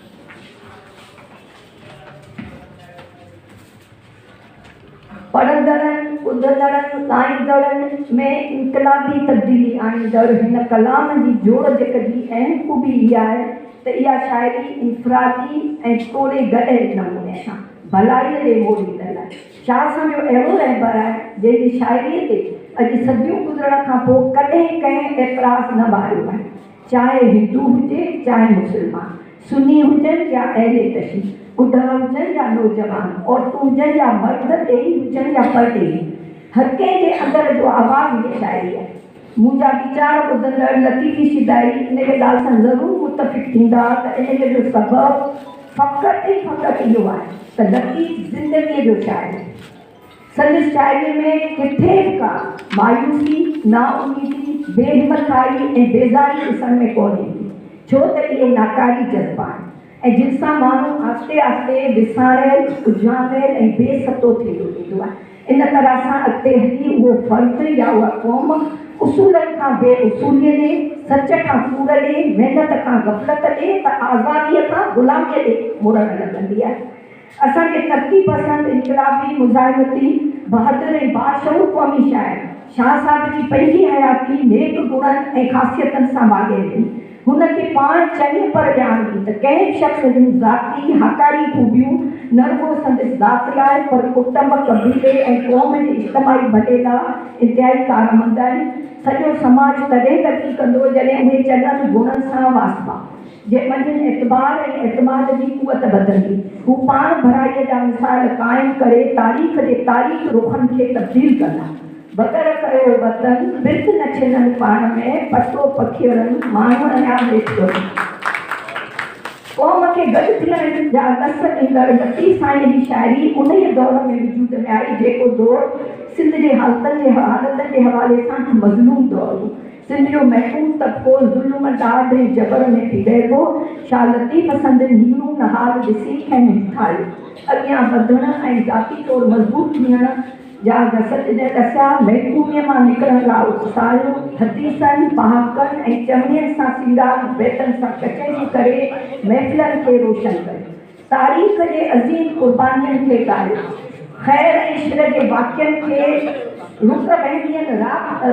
पढ़ंदड़नि, ॿुधंदड़नि, ॻाईंदड़नि में इनकलाबी तब्दीली आणींदड़ हिन कलाम जी जोड़ जकजी अहम खूबी इहा आहे त इहा शाइरी इनफरादी ऐं थोरे गॾे नमूने सां भलाईअ ॾे मोड़ींदड़ आहे। शाह सम्झो अहिड़ो रहबर आहे जंहिंजी शाइरीअ ते अॼु सदियूं गुज़रण खां पोइ कॾहिं कंहिं एतिराज़ न ॿारियो आहे, चाहे हिंदू हुजे चाहे मुस्लमान, सुन्नी हुजनि या अहले तशी, ॿुढा हुजनि या नौजवान, औरतूं हुजनि या मर्द, ॾेही हुजनि या परॾेही, हर कंहिंजे अंदर जो आवाज़ इहा शाइरी आहे। मुंहिंजा वीचार ॿुधंदड़ लतीफ़ी शिदाई इन ॻाल्हि सां ज़रूरु मुतफ़िक़ थींदा त इन जो सबबु फ़क़ति इहो आहे त लतीफ़ ज़िंदगीअ जो शाइर आहे। संदसि शाइरीअ में किथे बि का मायूसी, नाउमीदी, बेहिमताई ऐं बेज़ारी ॾिसण में कोन ईंदी, छो त इहे नाकारी जज़्बा आहिनि ऐं जिन सां माण्हू आहिस्ते आहिस्ते विसारियल, उजामियल ऐं बेसतो थींदो वेंदो आहे। इन तरह सां अॻिते हली उहो फ़र्द या उहा क़ौम उसूलनि खां बेउसूलीअ ॾे, सच खां कूड़ ॾे, महिनत खां ग़फ़लत ॾे त आज़ादीअ खां ग़ुलामीअ ॾे मुड़ण लॻंदी आहे। असांजे तरक़ी पसंदि, इनकलाबी, मुज़ाहिमती, बहादुर ऐं बाशऊर क़ौमी शाइर शाह साहिब जी पंहिंजी हयाती नेक गुणनि ऐं ख़ासियतनि सां वाॻे हुई। हुनखे पाण चङी पर ॼाणी त कंहिं शख़्स जूं ज़ाती हकारी खूबियूं न रुॻो संदसि ज़ात लाइ पर कुटुंब, कबीले ऐं क़ौम जे इज्तिमाही भले लाइ इंतिहाई कारमंद आहिनि। सॼो समाज तॾहिं तरक़ी कंदो जॾहिं उहे चङनि गुणनि सां वास्ता, जे मंझंदि एतबार ऐं एतमाद जी कुवत वधंदी। हू पाण भराईअ जा मिसाल क़ाइमु करे तारीख़ जे तारीख़ रुखनि खे तब्दील कंदा। बकर कयो वतन, बिर्त न छिननि पाण में, पटो पखियरनि माण्हू अञा वेठो। क़ौम खे गॾु थियण जा दस ॾींदड़ लतीफ़ साईं जी शाइरी उन ई दौर में वजूद में आई जेको दौर सिंध जे हालतनि जे हवाले सां मज़लूम दौर हो। सिंध जो महफ़ूज़ तबक़ो ज़ुल्म, ॾाढ ऐं जबर में पिघल हो। शाह लतीफ़ संदनि हीनू नहाल ॾिसी कंहिं ठाहियो, अॻियां वधण ऐं ज़ाती तौरु मज़बूत थियण जा दसिया, महकूमीअ मां निकिरण लाइ उत्साहियो, हदीसनि, पहाकनि ऐं चवणियुनि सां सींगार, बैतनि सां कचहरी करे महफ़िलनि खे रोशन कयो, तारीख़ जे अज़ीम क़ुर्बानियुनि खे ॻायो, ख़ैर ऐं इश्र जे वाक़िअनि खे रुख बहंदियुनि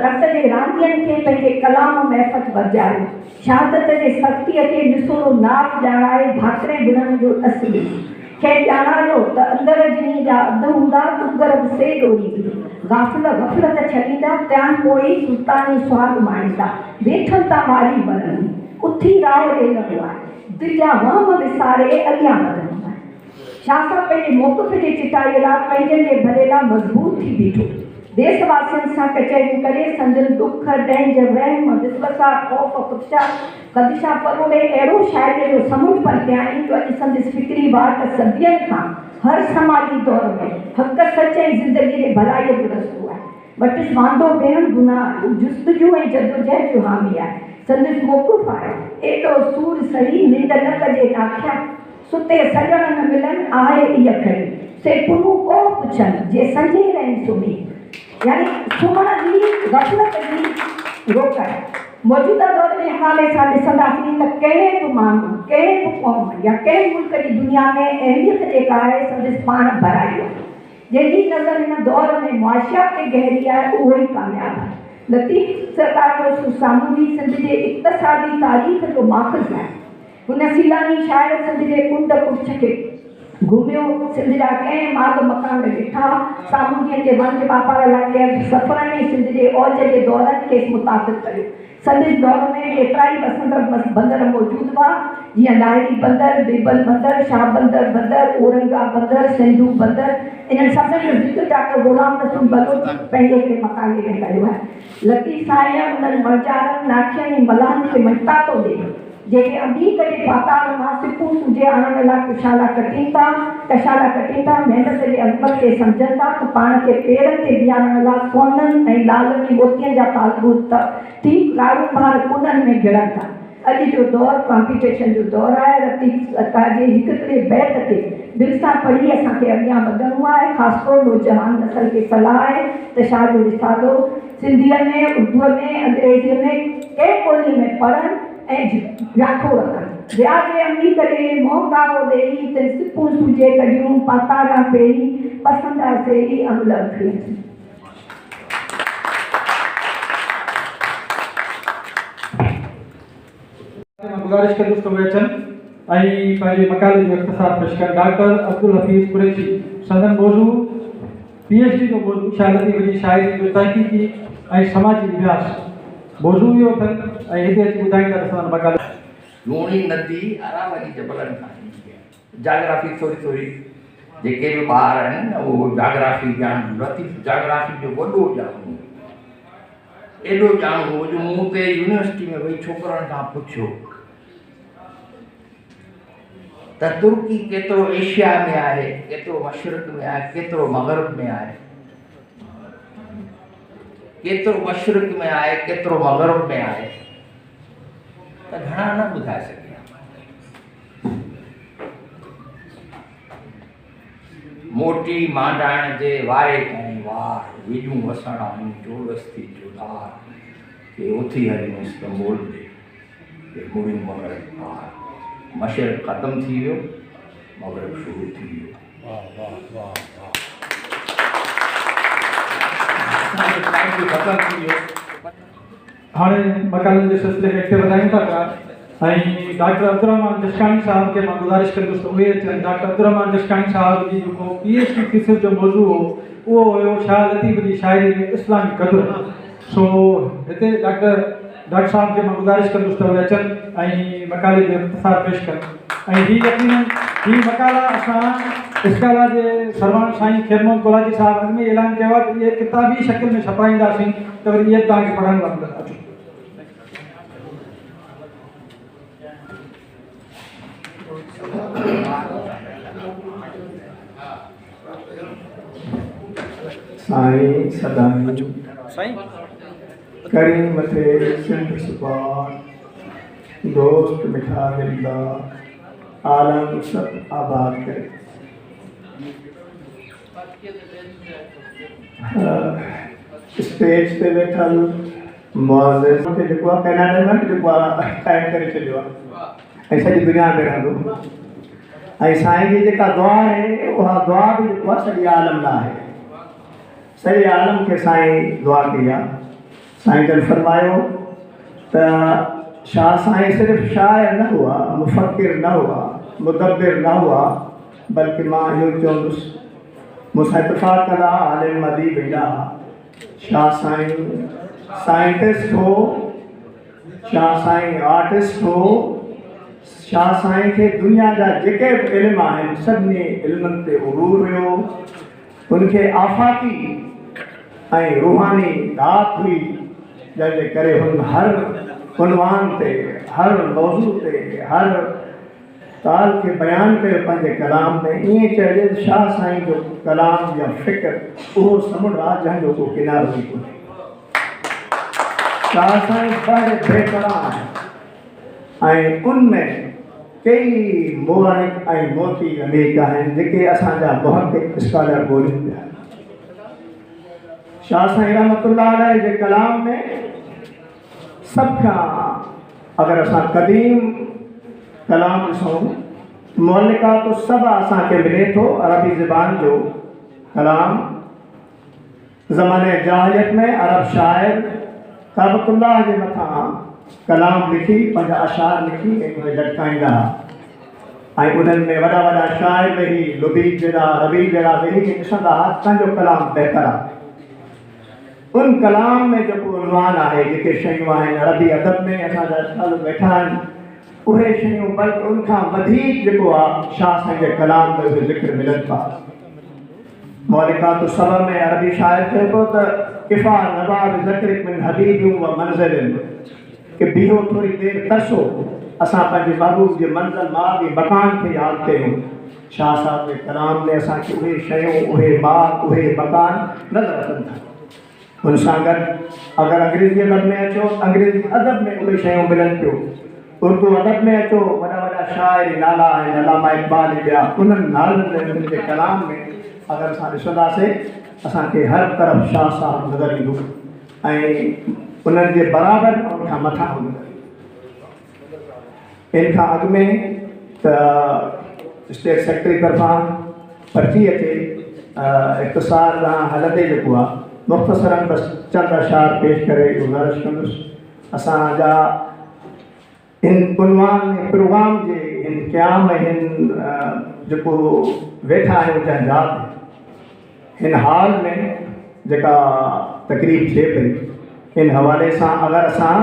रत जे रांदियुनि खे पंहिंजे कलाम महफ़त वधायो, शहादत जे सख़्तीअ खे ॾिसोरो नाज़ ॼाणाए भातिरे गुणनि जो असली खे ॼाणायो त अंदरि जिनी जा अधु हूंदा टुकर बि से ॾोरींदी, ग़फ़लत छॾींदा त्यां कोई सुल्तानी सुहाग माणींदा, वेठनि तां वारी मरंदी, उथी राह ॾे लॻो आहे, दिलि जा वहम विसारे अॻियां वधंदो आहे। शाह साहिब पंहिंजे मौक़िफ़ जे चिटाईअ लाइ पंहिंजनि जे भले लाइ मज़बूत थी बीठो, देशवासियुनि सां कचहरी करे संदनि दुख, ॾंज, वहम, विस्वसा, ख़ौफ़, ख़दशा परोड़े अहिड़ो शाइरीअ जो समुंड परिटियाईं जो अॼु संदसि फिक्री वाट सदियनि खां हर समाजी दौर में हक़, सच ऐं ज़िंदगीअ जे भलाईअ जो रस्तो आहे। वटि वांदो भेण गुनाह, जुस्तजू ऐं जदोजहद जो हामी आहे। संदसि मौक़िफ़ आहे एॾो सूर सही, निंड न कजे आख्या, सुते सॼण न मिलनि आहे इहा खड़ी, से पुनू को पुछनि जे संजे रहनि सुम्ही, यानी सुम्हण जी ग़फ़लत जी रोक आहे। मौजूदा दौर जे हवाले सां ॾिसंदासीं त कंहिं बि माण्हू, कंहिं बि क़ौम या कंहिं मुल्क जी दुनिया में अहमियत जेका आहे संदसि पाण भराई आहे। जंहिंजी नज़र हिन दौर में मुआशियात ते गहरी आहे उहो ई कामयाबु आहे। लतीफ़ सरकार जो सामूंडी सिंध जे इक़्तिसादी तारीख़ जो माख़ज़ आहे। हुन सीलानी शाइर सिंध जे कुंड कुछ खे घुमियो, सिंध जा कंहिं माग मकान ॾिठा, सामूंडीअ जे वंज वापार लाइ कयल सफ़रनि में सिंध जे औज जे दौरनि खे मुतासिर कयो। संदसि दौर में एतिरा ई वसंदड़ बंदर मौजूदु हुआ जीअं लाहिड़ी बंदर, बिबल बंदर, शाह बंदर, औरंगा बंदर, सिंधू बंदर। इन्हनि सभिनी जो ज़िक्र डॉक्टर ग़ुलाम नबी बलोच पंहिंजे हिकिड़े मकाने में कयो आहे। लतीफ़ साईं उन्हनि मरजारनि, नाठियनि ऐं मलाहनि खे मटातो ॾे जेके अमीक जे पाताल मां सिपू सूजे आणण लाइ कशाला कटींदा, महिनत जे अज़मत खे सम्झनि था त पाण खे पेरनि ते बीहारण लाइ सोननि ऐं लालनि मोतियनि जा तालबूत थी कारोबार कुननि में घिड़नि था। अॼु जो दौर कॉम्पिटिशन जो दौर आहे। रतीब सरकार जे हिकु हिकिड़े बैत खे दिलि सां पढ़ी असांखे अॻियां वधणो आहे। ख़ासि तौर नौजवान नसल खे सलाह आहे त छा जो रिसालो सिंधीअ में, उर्दूअ में, अंग्रेजीअ में कंहिं ॿोली में पढ़नि ऐं व्याखो रखनि। व्याज अमी करे मौक़ाओ ॾेई त सिपूं सूजे कढियूं पातारा पेरी पसंदा सेरी अमल थियसि। गुज़ारिश कंदुसि त उहे अचनि ऐं पंहिंजे मकाले जो इख़्तिसार पेश कनि। डॉक्टर अब्दुल हफ़ीज़ कुरैशी संदन मौज़ू PhD जो मौज़ू शालती वॾी शाइरी जो तहक़ीक़ी ऐं समाजी अभ्यास मौज़ू इहो अथनि ऐं हिते अची ॿुधाईंदा त असां मकाले लूणी नदी अरावली जबलनि खां ईंदी आहे। जाग्राफी थोरी थोरी जेके बि ॿार आहिनि न उहो जाग्राफी ॼाण लतीफ़ जाग्राफी जो वॾो ॼाणू एॾो ॼाणू हो जो मूं ते यूनिवर्सिटी में वेही छोकिरनि खां पुछियो त तुर्की केतिरो एशिया में आहे, केतिरो मशरिक़ में आहे, केतिरो मग़रिब में आहे, केतिरो मशरिक़ में आहे, केतिरो मग़रिब में आहे, त घणा न ॿुधाए सघिया। मोटी मांडाण जे वारे ताईं वार विजूं वसण आहियूं चोरस्ती जुदार के उथी हरियूं इस्तांबुल के मुड़ियूं मग़रिब पार। मशरिक़ ख़त्म थी वियो, मग़रिब शुरू थी वियो। ख़त्म थी वियो। हाणे मकालनि जे सिलसिले खे अॻिते वधायूं था पिया ऐं डॉक्टर अब्दुर्रहमान जशकानी साहब खे मां गुज़ारिश कंदुसि त उहे अचनि। डॉक्टर अब्दुर्रहमान जशकानी साहब जी जेको PhD थीसिस जो मौज़ू हो उहो हुयो शाह लतीफ़ जी शाइरी में इस्लामी क़दुरु। सो हिते डॉक्टर साहब खे मां गुज़ारिश कंदुसि त उहे अचनि ऐं मकाले जो इख़्तिसार पेश कनि। ऐं हीअ मकाला असां इस्काला जे सरवण साईं खेरमोहन कोलाची साहब अॻु में ऐलान कयो आहे त इहे किताबी शकिल में छपाईंदासीं त वरी इहे तव्हांखे पढ़ण लाइ मिलंदा। साईं सदाईं करीम थे सिंध सुबान दोस्त मिठा दिलदार आलम सब आबाद करे। स्टेज ते वेठल मुआज़िज़ खे जेको आहे कनाडा में जेको आहे काइमु करे छॾियो आहे ऐं सॼी दुनिया में रहंदो। ऐं साईं जी जेका दुआ आहे उहा दुआ बि जेको आहे सॼे आलम लाइ आहे। सॼे आलम खे साईं दुआ कई आहे। साईं जन फरमायो त शाह साईं सिर्फ़ु शाइर न हुआ, मुफ़क्किर न हुआ, मुदब्बिर न हुआ, बल्कि मां इहो चवंदुसि मूंसां इत्तिफ़ाक़ कंदा आलिम अदीब एॾा। शाह साईं साइंटिस्ट हो, शाह साईं आर्टिस्ट हो, शाह साईं खे दुनिया जा जेके बि इल्म आहिनि सभिनी इल्मनि ते उरूर हुयो। उनखे आफ़ाक़ी ऐं रूहानी दात हुई जंहिंजे करे हुन हर उनवान ते, हर मौज़ू ते, हर ताल खे बयानु कयो पंहिंजे कलाम में। ईअं चइजे त शाह साईं जो कलाम या फ़िक्र उहो समुंड आहे जंहिंजो को किनारो बि कोन्हे। शाह साईं बड़ बेक़रार आहे ऐं उनमें कई मोहनिक ऐं मोती अनेक आहिनि जेके असांजा मुहक़िक़ स्कॉलर ॻोल्हिनि पिया। शाह साईं रहमतुल्लाह अलैह जे कलाम में सभ खां अगर असां क़दीम कलाम ॾिसूं मौलिकात सब असांखे मिले थो अरबी ज़बान जो कलाम। ज़माने जाहिलियत में अरब शाइर काबतुल्लाह जे मथां कलाम लिखी पंहिंजा अशार लिखी ऐं उहे लटकाईंदा ऐं उन्हनि में वॾा वॾा शाइर वेही लुबीब जहिड़ा रबी जहिड़ा वेही के ॾिसंदा असांजो कलाम बहितर आहे। उन कलाम में जेको उनवान आहे जेके शयूं आहिनि अरबी अदब में असांजा साल वेठा आहिनि उहे शयूं बल्कि उनखां वधीक जेको आहे शाह साईं जे कलाम में उहे ज़िक्र मिलनि था। मौलिकात सबब में अरबी शाइर चए पियो त किफ़ा नवाब ज़िक्र मिन हबीबियूं व मंज़िलिन कि बीहो थोरी देरि तरसो असां पंहिंजे महबूब जे मंज़िल माग ऐं मकान खे यादि कयूं। शाह साहब जे कलाम में असांखे उहे शयूं उहे माग उहे मकान नज़र अचनि था। उन सां गॾु अगरि अंग्रेज़ी अदब में अचो अंग्रेज़ी अदब में उहे शयूं मिलनि पियो। उर्दू अदब में अचो वॾा वॾा शाइर नाला आहिनि अलामा इक़बाल ॿिया उन्हनि नालनि में उन्हनि जे कलाम में अगरि असां ॾिसंदासीं असांखे हर तरफ़ शाह साहब नज़र ईंदो ऐं उन्हनि जे बराबरि उन खां मथां हूंदो। इन खां अॻु में त स्टेट सेक्रेटरी तरफ़ां पर्ची अचे इख़्तिसार ॾांहुं हलंदे जेको आहे मुख़्तसरनि बसि चंद अशार पेश करे गुज़ारिश कंदुसि। असांजा हिन उनवान प्रोग्राम जे हिन क़याम हिन जेको वेठा आहियूं जंहिं हिन हाल में जेका तकरीब थिए पई इन हवाले सां अगरि असां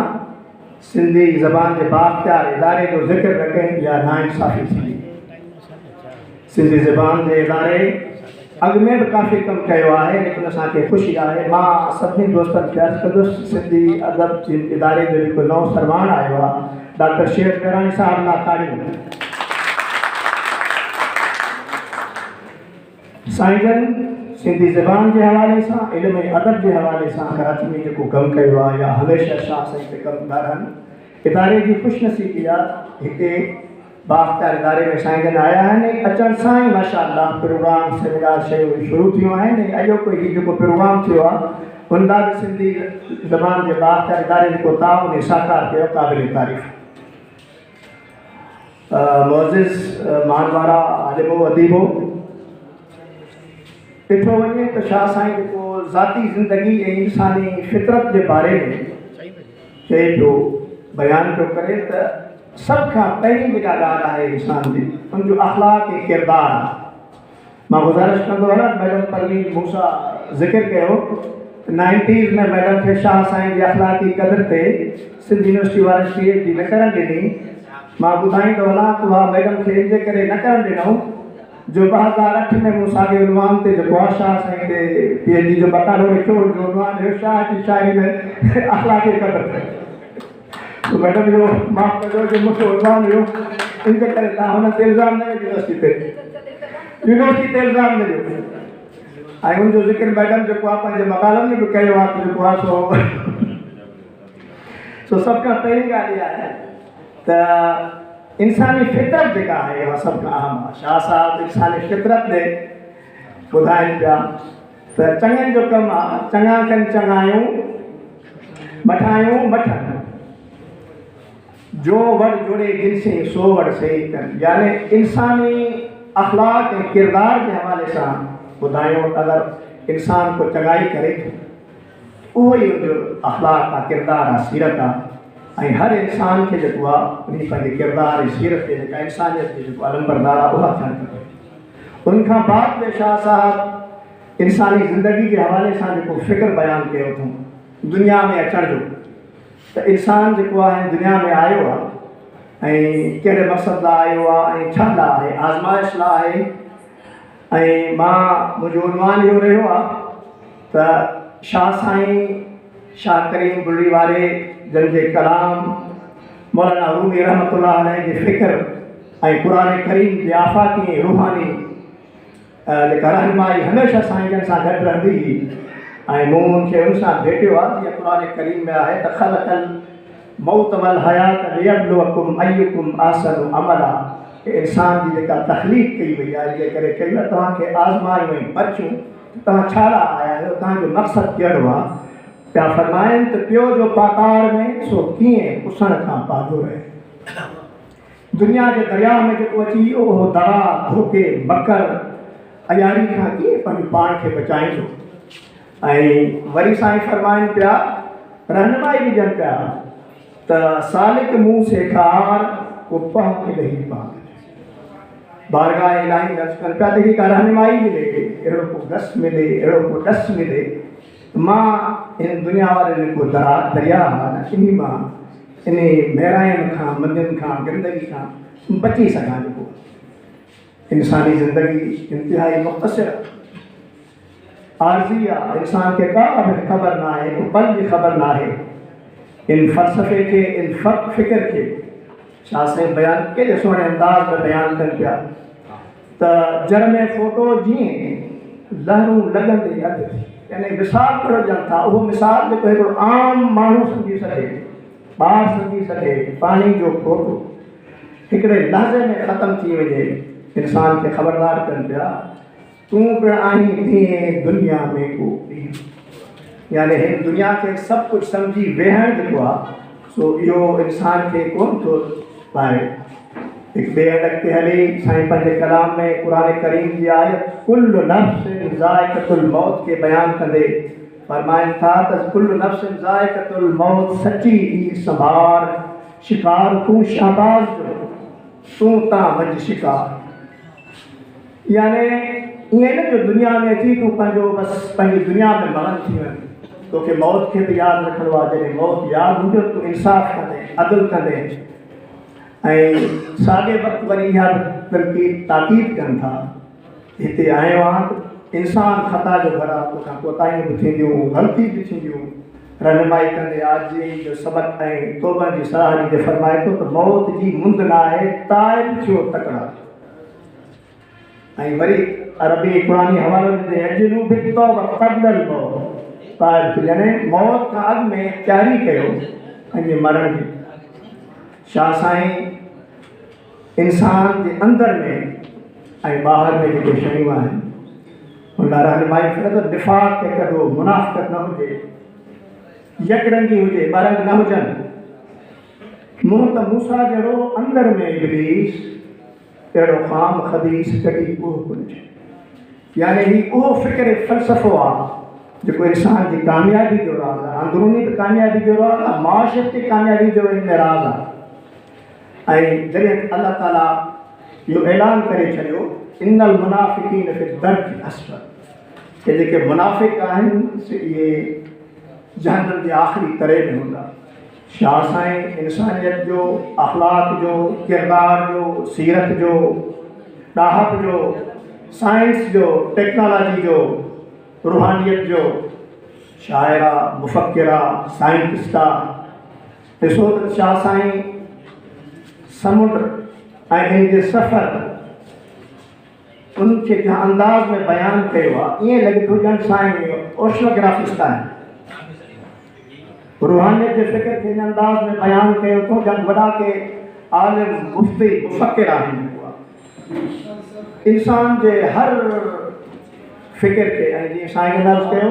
सिंधी ज़बान जे बाख्तियार इदारे जो ज़िक्र न कयूं या नाइंसाफ़ी थींदी। सिंधी ज़बान जे इदारे अॻु में बि काफ़ी कमु कयो आहे लेकिन असांखे ख़ुशी आहे। मां सभिनी दोस्तनि खे अर्ज़ु कंदुसि सिंधी अदब जे इदारे जो जेको नओं सरवान आयो आहे डॉक्टर शेर करानी साहब ना तारीफ़ साईं सिंधी ज़बान के हवाले से इल्म अदब के हवाले से कराची में जो कम किया या हमेशा शाह साईं पे कमदार इदारे की खुशनसीबी आहे बाख्तियार इदारे में साईं आया हैं अचण सां ही माशाअल्लाह प्रोग्राम सेमिनार शयूं शुरू थियूं आहिनि। अॼोको ही जो प्रोग्राम थियो आहे उन लाइ सिंधी ज़बान के बाख्तियार इदारे जो ताउन साकार कयो क़ाबिल तारीफ़। मोज़िज़ मानवारा आलिमो अदीबो ॾिठो वञे तो शाह साईं जेको ज़ाती ज़िंदगी ऐं इंसानी फितरत के बारे में चए पियो बयान पियो करे त सब खां पहिरीं जेका ॻाल्हि आहे इंसान जी उनजो अख़लाक़ ऐं किरदार आहे। मां गुज़ारिश कंदो हलां मैडम परवीन मूसा ज़िक्र कयो 90s में मैडम खे शाह साईं जी अख़लाक़ी क़दर ते सिंध यूनिवर्सिटी वारनि PhD न करण ॾिनी। मां ॿुधाईंदो हलां त उहा मैडम खे इन करे न करण ॾिनऊं जो 2008 में मूं साॻे उनवान ते जेको आहे शाह साईं ते PhD जो मकानो लिखियो जो उनवान हुयो शाह जी शाइरी में अख़लाक़ी क़दर ते तो मैडम जो माफ़ कजो जो मूंखे उनवान हुयो इन करे तव्हां हुन ते इल्ज़ाम न ॾियो यूनिवर्सिटी ते इल्ज़ाम न ॾियो ऐं उनजो ज़िक्र मैडम जेको आहे पंहिंजे मकालनि में बि कयो आहे त जेको आहे सो सभ खां पहिरीं ॻाल्हि इहा आहे त इंसानी फितरत जेका आहे उहा सभ खां अहम आहे। शाह साहब इंसानी फितरत ते ॿुधाइनि पिया त चङनि जो कमु आहे चङा कनि चङायूं मठायूं मठनि जो वड़ जुड़े जिनसे सो वड़ सही कनि यानी इंसानी अख़लाक़ ऐं किरदार के हवाले सां ॿुधायूं अगरि इंसान को चङाई करे उहो ई उनजो अख़लाक़ आहे किरदार आहे सीरत आहे ऐं हर इंसान खे जेको आहे उन पंहिंजे किरदार ऐं सीरत ते जेका इंसानियत जो जेको अलंबरदार आहे उहा थियणु खपे। उनखां बाद में शाह साहब इंसानी ज़िंदगी के हवाले सां जेको फ़िक्र बयानु कयो अथऊं दुनिया में अचण जो त इंसान जेको आहे दुनिया में आयो आहे ऐं कहिड़े मक़सद लाइ आयो आहे ऐं छा लाइ आहे आज़माइश लाइ आहे ऐं मां मुंहिंजो उनवान इहो रहियो आहे त शाह साईं शाह करीम बुर्री वारे जंहिंजे कलाम मौलाना रूमी रहमतुल्लाह अलैह जी फ़िक्र ऐं क़ुरान करीम जी आफ़ाक़ी रूहानी जेका रहनुमाई हमेशह साईं सां गॾु रहंदी हुई ऐं मूं उनखे उन सां भेटियो आहे जीअं क़ुरान करीम में आहे त ख़लक़ल मौत वल हयात लियब्लुवकुम अय्युकुम अहसनु अमला इंसान जी जेका तख़लीक़ कई वई आहे जे करे कई आहे तव्हांखे आज़मायूं ऐं परचूं तव्हां छा लाइ आया आहियो तव्हांजो मक़सदु कहिड़ो आहे पिया फरमाइनि त पियो जो पातार में सो कीअं पुसण खां पाधो रहे दुनिया के दरिया में जेको अची वियो उहो दवा धोखे मकर अयारी खां कीअं पंहिंजे पाण खे बचाईंदो ऐं वरी साईं फरमाइनि पिया रहनुमाई बि ॾियनि पिया त सालिक मुंहुं सेखार को पह मिले पाण बारगाह इलाही दर्ज कनि पिया त का रहनुमाई मिले अहिड़ो को घस मिले अहिड़ो को डस मिले मां इन दुनिया वारे जेको दरिया आहे इन मां इन मेराइनि खां मंदियुनि खां गंदगी खां बची सघां जेको इंसानी ज़िंदगी इंतिहाई मुख़्तसिर आर्ज़ी आहे इंसान खे का बि ख़बर न आहे को पल जी ख़बर न आहे इन फ़लसफ़े खे इन फ़िक्र खे शाह साईं बयानु केॾे सुहिणे अंदाज़ में बयानु कनि पिया त जड़ में फ़ोटो जीअं लहरूं लॻंदे अधु यानी मिसाल कहिड़ो ॼण था उहो मिसाल जेको हिकिड़ो आम माण्हू सम्झी सघे ॿार सम्झी सघे पाणी जो फोटो हिकिड़े लहज़े में ख़तमु थी वञे, इंसान खे ख़बरदार कनि पिया तूं पिणु आहीं तीअं दुनिया में को ॾींहुं, यानी हिन दुनिया खे सभु कुझु सम्झी वेहण जेको आहे सो इहो इंसान खे कोन थो पाए। हिकु ॿिए अॾक ते हली साईं पंहिंजे कलाम में क़ुर करीम जी आयत कुल्लु नफ्सिन ज़ाइक़तुल मौत खे बयानु कंदे फरमाइनि था त कुल्लु नफ्सिन ज़ाइक़तुल मौत, सची ई संभार शिकार तूं शाहबाज़ जो तूं तां मंझि शिकार, यानी ईअं न जो दुनिया में अची तूं पंहिंजो बसि पंहिंजी दुनिया में मगन थी वञ, तोखे मौत खे बि यादि रखिणो आहे। जॾहिं मौत यादि हूंदो तूं इंसाफ़ कंदे अदल कंदे। ऐं साॻे वक़्तु वरी इहा ताक़ीद कनि था हिते आयो आहे इंसान ख़ता जो घर आहे, तोखां कोताहियूं बि थींदियूं, ग़लती बि थींदियूं, रहनुमाई कंदे आजी जो सबक़ ऐं तौबा जी सलाह ॾींदे फरमाए थो त मौत जी मुंद न आहे, ताइब थियो तकड़ा। ऐं वरी अरबी क़ुरानी हवालो ॾींदे अजलू बि तौबा क़ब्ल मौत, ताइब थियो यानी मौत खां अॻु में तयारी कयो पंहिंजे मरण जी। शाह साईं इंसान जे अंदर में ऐं ॿाहिरि में जेके शयूं आहिनि हुन लाइ रहनुमाई करे त निफ़ाक़ खे कढो, मुनाफ़िक़त न हुजे, यकरंगी हुजे, ॿ रंग न हुजनि। मूं त मूसा जहिड़ो अंदर में इब्लीस अहिड़ो ख़ाम ख़बीस कॾहिं उहो कोन्हे, यानी ही उहो फ़िक्र फ़लसफ़ो आहे जेको इंसान जी कामयाबी जो राज़ आहे, अंदरूनी बि कामयाबी जो राज़ आहे, माशरती कामयाबी जो इन में राज़ आहे। ऐं जॾहिं अल्लाह ताला इहो ऐलान करे छॾियो इन्नल मुनाफ़िक़ीन फ़ी दर्क अस्फ़ल, के जेके मुनाफ़िक़ आहिनि से इहे जहन्नम जे आख़िरी तरे में हूंदा। शाह साईं इंसानियत जो, अख़लाक़ जो, किरदार जो, सीरत जो, ॾाहप जो, साइंस जो, टेक्नोलॉजी जो, रूहानियत जो शाइरा, मुफ़क्किरा, साइंटिस्टा। ॾिसो त शाह साईं समुंड ऐं इन जे सफ़र उनखे जंहिं अंदाज़ में बयानु कयो आहे ईअं लॻे थो ॼण साईं ओशनोग्राफिस्ट आहिनि। रूहानियत जे फ़िक्र खे इन अंदाज़ में बयानु कयो थो ॼण वॾा के आलिम मुफ़्ती मुफ़क्किर आहिनि। इंसान जे हर फ़िक्र खे ऐं जीअं साईं लफ़्ज़ कयो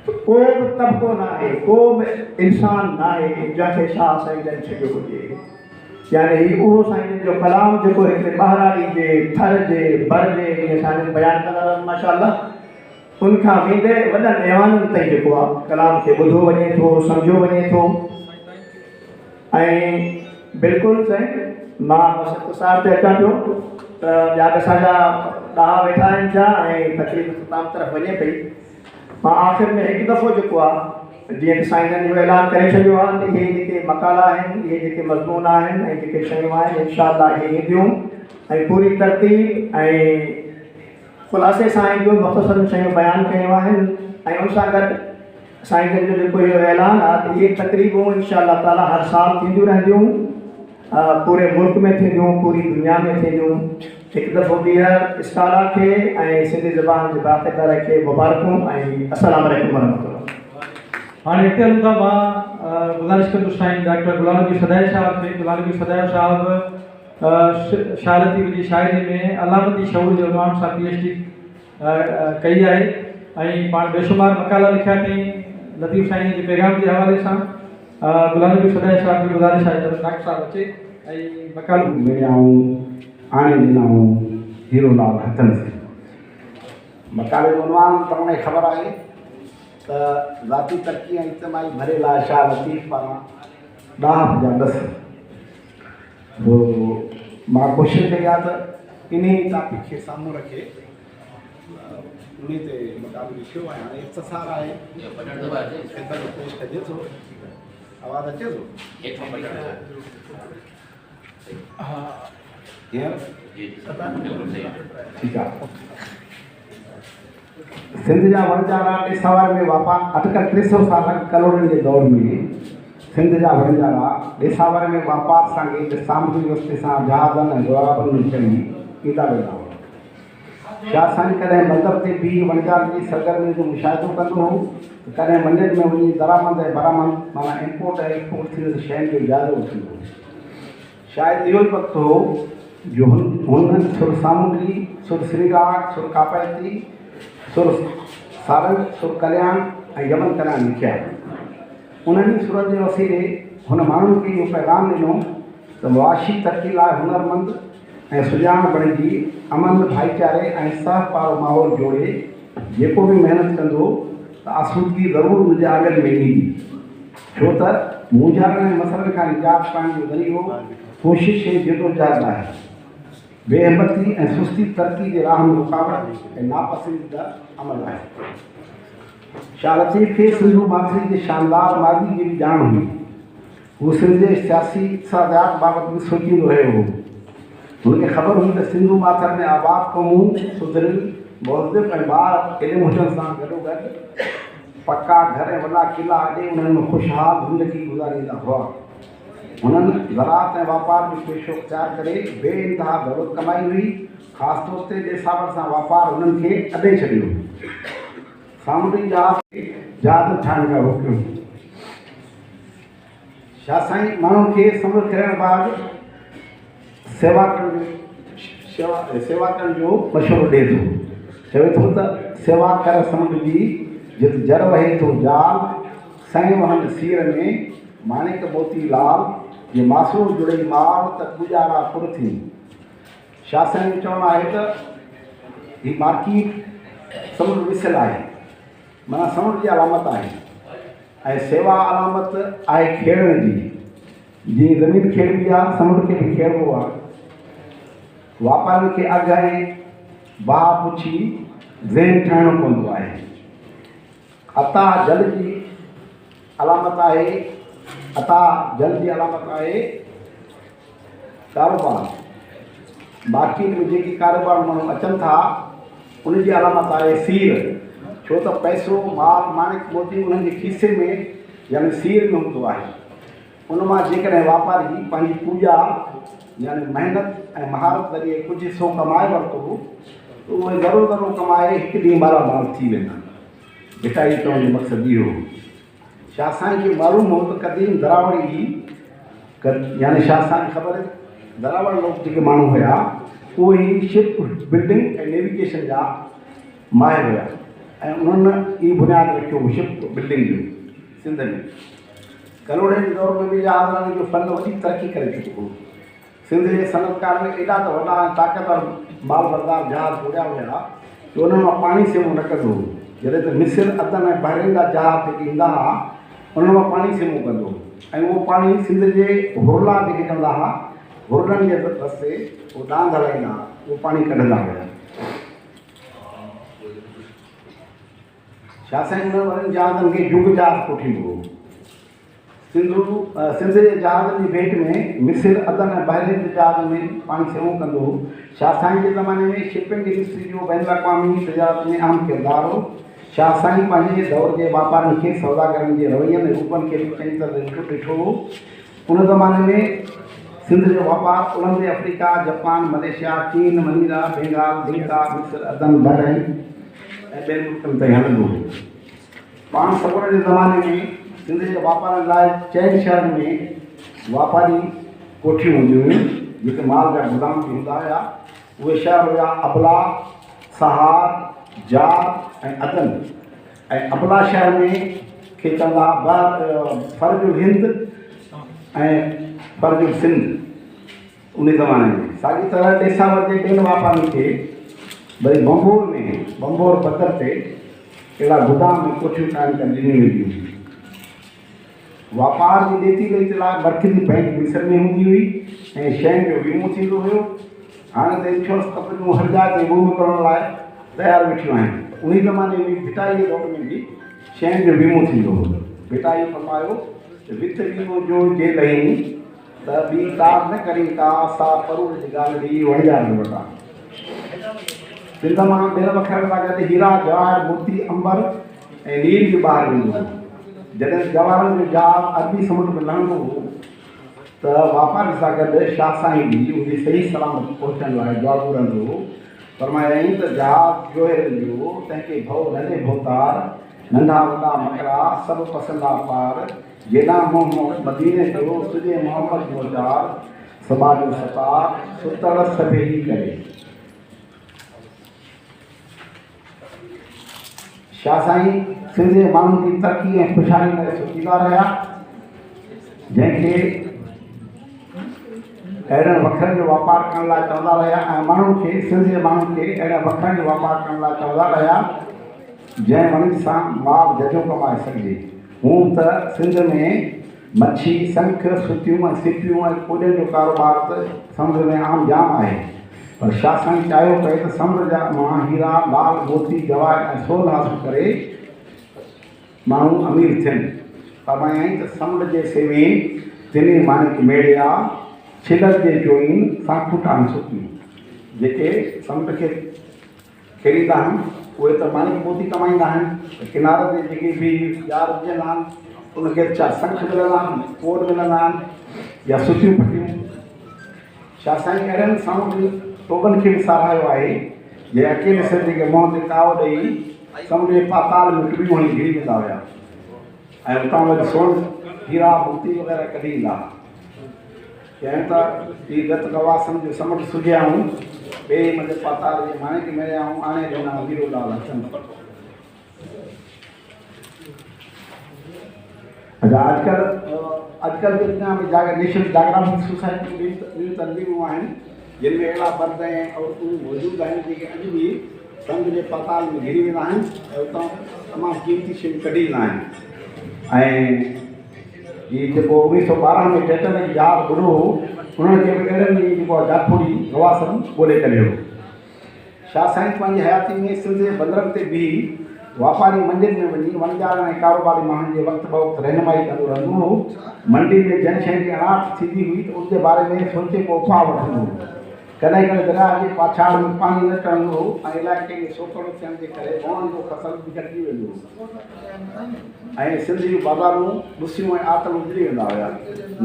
को बि तबिको न आहे, को बि इंसान न आहे जंहिंखे शाह साईं ॾेई छॾियो हुजे, यानी ही उहो साईं जो कलाम जेको हिकिड़े ॿाहिराड़ी जे थर जे बर जे जीअं साईं बयानु कंदा रहनि माशाअल्लाह, उनखां वेंदे वॾनि ऐवाननि ताईं जेको आहे कलाम खे ॿुधो वञे थो, सम्झो वञे थो। ऐं बिल्कुलु साईं मां बसि इख़्तिसार ते अचां पियो त ॿिया बि असांजा ॾाहा वेठा आहिनि छा ऐं तकलीफ़ तमामु तरफ़ वञे पई। मां आख़िर में हिकु दफ़ो जेको आहे जीअं त साईं जो ऐलान करे छॾियो आहे त इहे जेके मकाला आहिनि, इहे जेके मज़मून आहिनि ऐं जेके शयूं आहिनि इंशाअल्लाह इहे ईंदियूं ऐं पूरी तरतीब ऐं ख़ुलासे सां ईंदियूं, मुख़्तसर शयूं बयानु कयूं आहिनि। ऐं उन सां गॾु साईं जो जेको इहो ऐलान आहे त इहे तक़रीबूं इंशाअल्लाह ताला हर साल थींदियूं रहंदियूं, पूरे मुल्क में थींदियूं, पूरी दुनिया में थींदियूं। हिकु दफ़ो ॿीहर इस्काला खे ऐं सिंधी ज़बान जे बाक़ाइदा खे मुबारकूं ऐं अस्सलाम वालेकुम वरहमतुल्लाह। हाँ इतने हूंदा मां गुज़ारिश कंदुसि साईं डॉक्टर गुलाम नबी सदाई साहब खे। गुलाम नबी सदाई साहब शाह लतीफ़ जी शाइरी में अलामती शऊर जे उनवान सां PhD कई आहे ऐं पाण बेशुमार मकाला लिखिया अथई लतीफ़ साईं जे पैगाम जे हवाले सां। गुलाम नबी सदाई साहब जी गुज़ारिश आहे त डॉक्टर साहब अचे ऐं मकालो आने ॾिनऊं हीरोलाल हथन से। मकाले जो उनवान तव्हांखे ख़बर आहे त ज़ाती तरक़ी ऐं इज्तिमाही भरे लाइ शाह लतीफ़ पारां ॾाह जा 10 मां कोशिशि कई आहे त इन टॉपिक खे साम्हूं रखे उन ते मकालो लिखियो आहे। हाणे इख़्तिसार आहे ख़िदमत पेश कजे थो, आवाज़ अचे थो? हा ठीकु आहे। सिंध जा वणजारा ॾेसावर में वापार अटकल 300 साल करोड़नि जे दौर में सिंध जा वणजारा ॾेसावर में वापार सां गॾु सामूहिक रस्ते सां जहाज़नि ऐं जवाबनि में चढ़ी ईंदा वेंदा हुआ। शाह साईं कॾहिं मंदर ते बीह वणिजार जी सरगर्मी जो मुशाहिदो कंदो हो, कॾहिं मंदर में वञी दरामंद ऐं बरामंद माना इम्पोर्ट ऐं एक्सपोर्ट थींदड़ शयुनि जो जाइज़ो वठंदो हो। शायदि इहो ई वक़्तु हो जो हुननि सुर सामुंडी, सुर श्रीराग, सुर कापायती, सुर सारंग, सुर कल्याण ऐं यमन कल्याण लिखिया। उन्हनि सुरनि जे वसीले हुन माण्हुनि खे इहो पैगाम ॾिनो त मुआशी तरक़ी लाइ हुनरमंद ऐं सुजाण बणिजी अमन भाईचारे ऐं साफ़ वारो माहौल जोड़े जेको बि महिनत कंदो त आसूदगी ज़रूरु मुंहिंजे आॻनि में ईंदी, छो त मुंझारनि ऐं मसइलनि खां निजात पाइण जो ज़रियो कोशिश ऐं जदोजहद आहे। बेहिमती ऐं सुस्ती तरक़ी जे राह में रुकावट ऐं नापसंदीदा अमल आहे। शाह लतीफ़ खे सिंधू माथिरी जे शानदार मादी जी बि ॼाण हुई। हू सिंध जे सियासी इक़्तिसादात बाबति बि सोचींदो रहियो हो। हुनखे ख़बर हुई त सिंधू माथर में आबाद क़ौमूं सुधरियल मुहज़िब ऐं ॿार इल्मु हुजण सां गॾोगॾु पका घर ऐं वॾा क़िला ॾे उन्हनि में ख़ुशहाल ज़िंदगी गुज़ारींदा हुआ। हुननि ज़राअत ऐं वापार जो पेशो इख़्तियार करे बेइंतिहा दौलत कमाई हुई। ख़ासि तौर ते ॾेसावट सां वापारु हुननि खे अॾे छॾियो। सामुंडी जहाज़ ठाहिण खां रोकियो। शाह साईं माण्हुनि खे समुंड किरण बाद सेवा करण जो मशवरो ॾिए थो। चवे थो त सेवा कर समुंड जी जित जर वहे थो जाल, साईं वहनि सीर में माणिक मोती लाल, ये मासूर जुड़े माल त गुजारा पुर थी। शाह साईं चवणु आहे त ही मार्केट समुंड विसियल आहे, माना समुंड जी अलामत आहे ऐं सेवा अलामत आहे खेड़ण जी। जीअं ज़मीन खेड़बी आहे, समुंड खे बि खेड़बो आहे। वापारियुनि खे अघु ऐं बाह पुछी ज़हन ठाहिणो पवंदो आहे। अता जल जी अलामत आहे, अता जल जी अलामत आहे कारोबार। बाक़ी में जेकी कारोबार माण्हू अचनि था उनजी अलामत आहे सीर, छो त पैसो माल माणिक मोती उन्हनि जे खीसे में यानी सीर में हूंदो आहे। उन मां जेकॾहिं वापारी पंहिंजी पूॼा यानी महिनत ऐं महारत ज़रिए कुझु हिसो कमाए वरितो त उहे ज़रो ज़रो कमाए हिकु ॾींहुं मालामाल थी वेंदा। भिटाई चवण जो मक़सदु इहो। शाह साईं खे मालूम हो त क़दीम दरावड़ी यानी शाह साईं ख़बर दरावड़ लोग जेके माण्हू हुया उहे ई शिप बिल्डिंग ऐं नेविगेशन जा माहिर हुया ऐं उन्हनि ई बुनियादु रखियो हो शिप बिल्डिंग जो सिंध में। कलोड़े जे दौर में बि जहाज़ जो फन वॾी तरक़ी करे चुको हो। सिंध जे सनतकार में एॾा त वॾा ऐं ताक़तवर माल बरदार जहाज़ उड़िया हुया कि उन्हनि मां पाणी सेमो न कंदो हो। जॾहिं त मिस्र अदन ऐं बहरीन जा जहाज़ जेके ईंदा हुआ उन्हनि मां पाणी सेमो कंदो हो ऐं उहो पाणी सिंध जे हुरला जेके चवंदा हुआ, हुरलनि जे रस्ते उहो डांग हलाईंदा हुआ, उहो पाणी कढंदा हुया। शाह साईं उन्हनि वॾनि जहाज़नि खे जुग जहाज़ कोठींदो हो। सिंध जे जहाज़नि जी भेट में मिस्र अदन ऐं बहरीन जे जहाज़ में पाणी सेमो कंदो हो। शाह साईं जे ज़माने में शिपिंग इंडस्ट्री जो बैन अक़वामी तजारत में अहम किरदारु हो। शाह साईं पंहिंजे दौर जे वापारनि खे सौदागरनि जे रवैयनि ऐं रूपनि खे बि चङी तरह ॾिठो हो। उन ज़माने में सिंध जो वापारु ओलहंदे अफ्रीका, जापान, मलेशिया, चीन, मनीरा, बंगाल, ढीका, मिस्र, अदन, बहरीन ऐं ॿियनि मुल्कनि ताईं हलंदो हो। पाण सॻुण जे ज़माने में सिंध जे वापारनि लाइ चइनि शहरनि में वापारी कोठियूं हूंदियूं हुयूं जेके माल जा गुदाम बि हूंदा हुया। उहे शहर हुया अबला, सहार, जार ऐं अदन। ऐं अबला शहर में खे चवंदा फर्जुल हिंद ऐं फर्जुल सिंध उन ज़माने में। साॻी तरह ॾेसावर जे ॿियनि वापारियुनि खे भई बंबोर पथर ते अहिड़ा गुदाम में कोठियूं ठाहिण करे ॾिनियूं वेंदियूं हुयूं। वापार जी ॾेती लेती लाइ मर्कज़ी बैंक मिस्र में हूंदी हुई ऐं शयुनि जो वीमो थींदो हुयो। हाणे त इंश्योरेंस कंपनियूं हर जाइ ते वीमो करण लाइ तयारु वेठियूं आहिनि। उन ज़माने में भिटाई जे दौर में बि शयुनि जो वीमो थींदो हो। भिटाई फरमायो त वित वीमो जो जे लही त ॿी कार न करी का सा परूर जी ॻाल्हि ॾेई वणिजार में वठा। सिंध मां ॿियनि वखरनि सां गॾु हीरा, जवाहर, मोती, अंबर ऐं नील बि ॿाहिरि वेंदो हो। जॾहिं जवाहरनि जो जहाज़ अरबी समुंड में लहंदो हो त वापारी सां गॾु शाह साईं बि उनजी सही सलामत पहुचण लाइ दुआगो रहंदो हो फरमायाईं त जहाज जोहरनि जो तंहिंखे भउ नंढे भोतार नंढा वॾा मकड़ा सभु पसंदा पार जेॾां मोहम्मद मदीने जो तुझे मोहम्मद जो जार सबा जो सतार सुतड़ सभेई करे। शाह साईं सिंध जे माण्हुनि जी तरक़ी ऐं ख़ुशहाली में सोचींदा रहिया, जंहिंखे अहिड़नि वखरनि जो वापार करण लाइ चवंदा रहिया ऐं माण्हुनि खे सिंध जे माण्हुनि खे अहिड़े वखरनि जो वापार करण लाइ चवंदा रहिया जंहिं वणिज सां माल जजो कमाए सघिजे। हूअं त सिंध में मच्छी शंख सुतियूं ऐं सिपियूं ऐं कुॾनि जो कारोबार त समुंड में आम जाम आहे, पर शाह साईं चाहियो पए त समुंड जा मां हीरा लाल मोती जवाहर ऐं सोन हासिल करे माण्हू अमीर थियनि। फरमायाईं त समुंड जे सेवीन तिनी मानिक मेड़िया छिलर जे जोइन साखूट आहिनि सुतियूं। जेके समुंड खे खेड़ींदा आहिनि उहे त मानिक मोती कमाईंदा आहिनि, किनारे ते जेके बि यार हुजंदा आहिनि उनखे छा शंख मिलंदा आहिनि, कोड मिलंदा आहिनि या सुतियूं पटियूं। शाह साईं अहिड़नि समुंड टोबनि खे बि साराहियो आहे जे अकेले सिंध खे मुंहं ते काव ॾेई समुंड जे पाताल में टुॿियूं हणी घिरी वेंदा हुआ ऐं उतां वरी सोन हीरा मोती वग़ैरह कढी ईंदा। चइनि था हीअ गत गवासम जो समुंड सुॼियाऊं ॿिए मथे पाताल जे माणे के मिलियाऊं आणे ॾिना वीरो लाल हथनि। अच्छा अॼुकल्ह जे दुनिया में नेशनल जाग्राफिक सोसाइटी ॿियूं तंज़ीमूं आहिनि जिन में अहिड़ा मर्द ऐं औरतूं मौजूदु आहिनि जेके अॼु बि समुंड जे पाताल में घिरी वेंदा आहिनि ऐं उतां तमामु क़ीमती शयूं कढी ईंदा आहिनि। ऐं हीअ जेको 1912 में टेटन जहाज गुरू हो उन्हनि खे बि अहिड़नि जी जेको जाखोड़ी गवासम ॻोल्हे करे हो। शाह साईं पंहिंजी हयाती में सिंध जे बंदरनि ते बि वापारी मंडियुनि में वञी वणजारनि ऐं कारोबारी माण्हुनि जे वक़्तु फ़वक़्तु रहनुमाई कंदो रहंदो हो। मंडी में जंहिं शइ जी अनाट थींदी हुई त उनजे बारे में सोचे पोइ उपाउ वठंदो हो। कॾहिं कॾहिं दरिया जे पाछाड़ में पाणी न चढ़ंदो हो ऐं इलाइक़े में सोकड़ो थियण जे करे वणनि जो फसल बि घटिजी वेंदो हो ऐं सिंध जूं बाज़ारूं ॿुसियूं ऐं आतल उजड़ी वेंदा हुआ।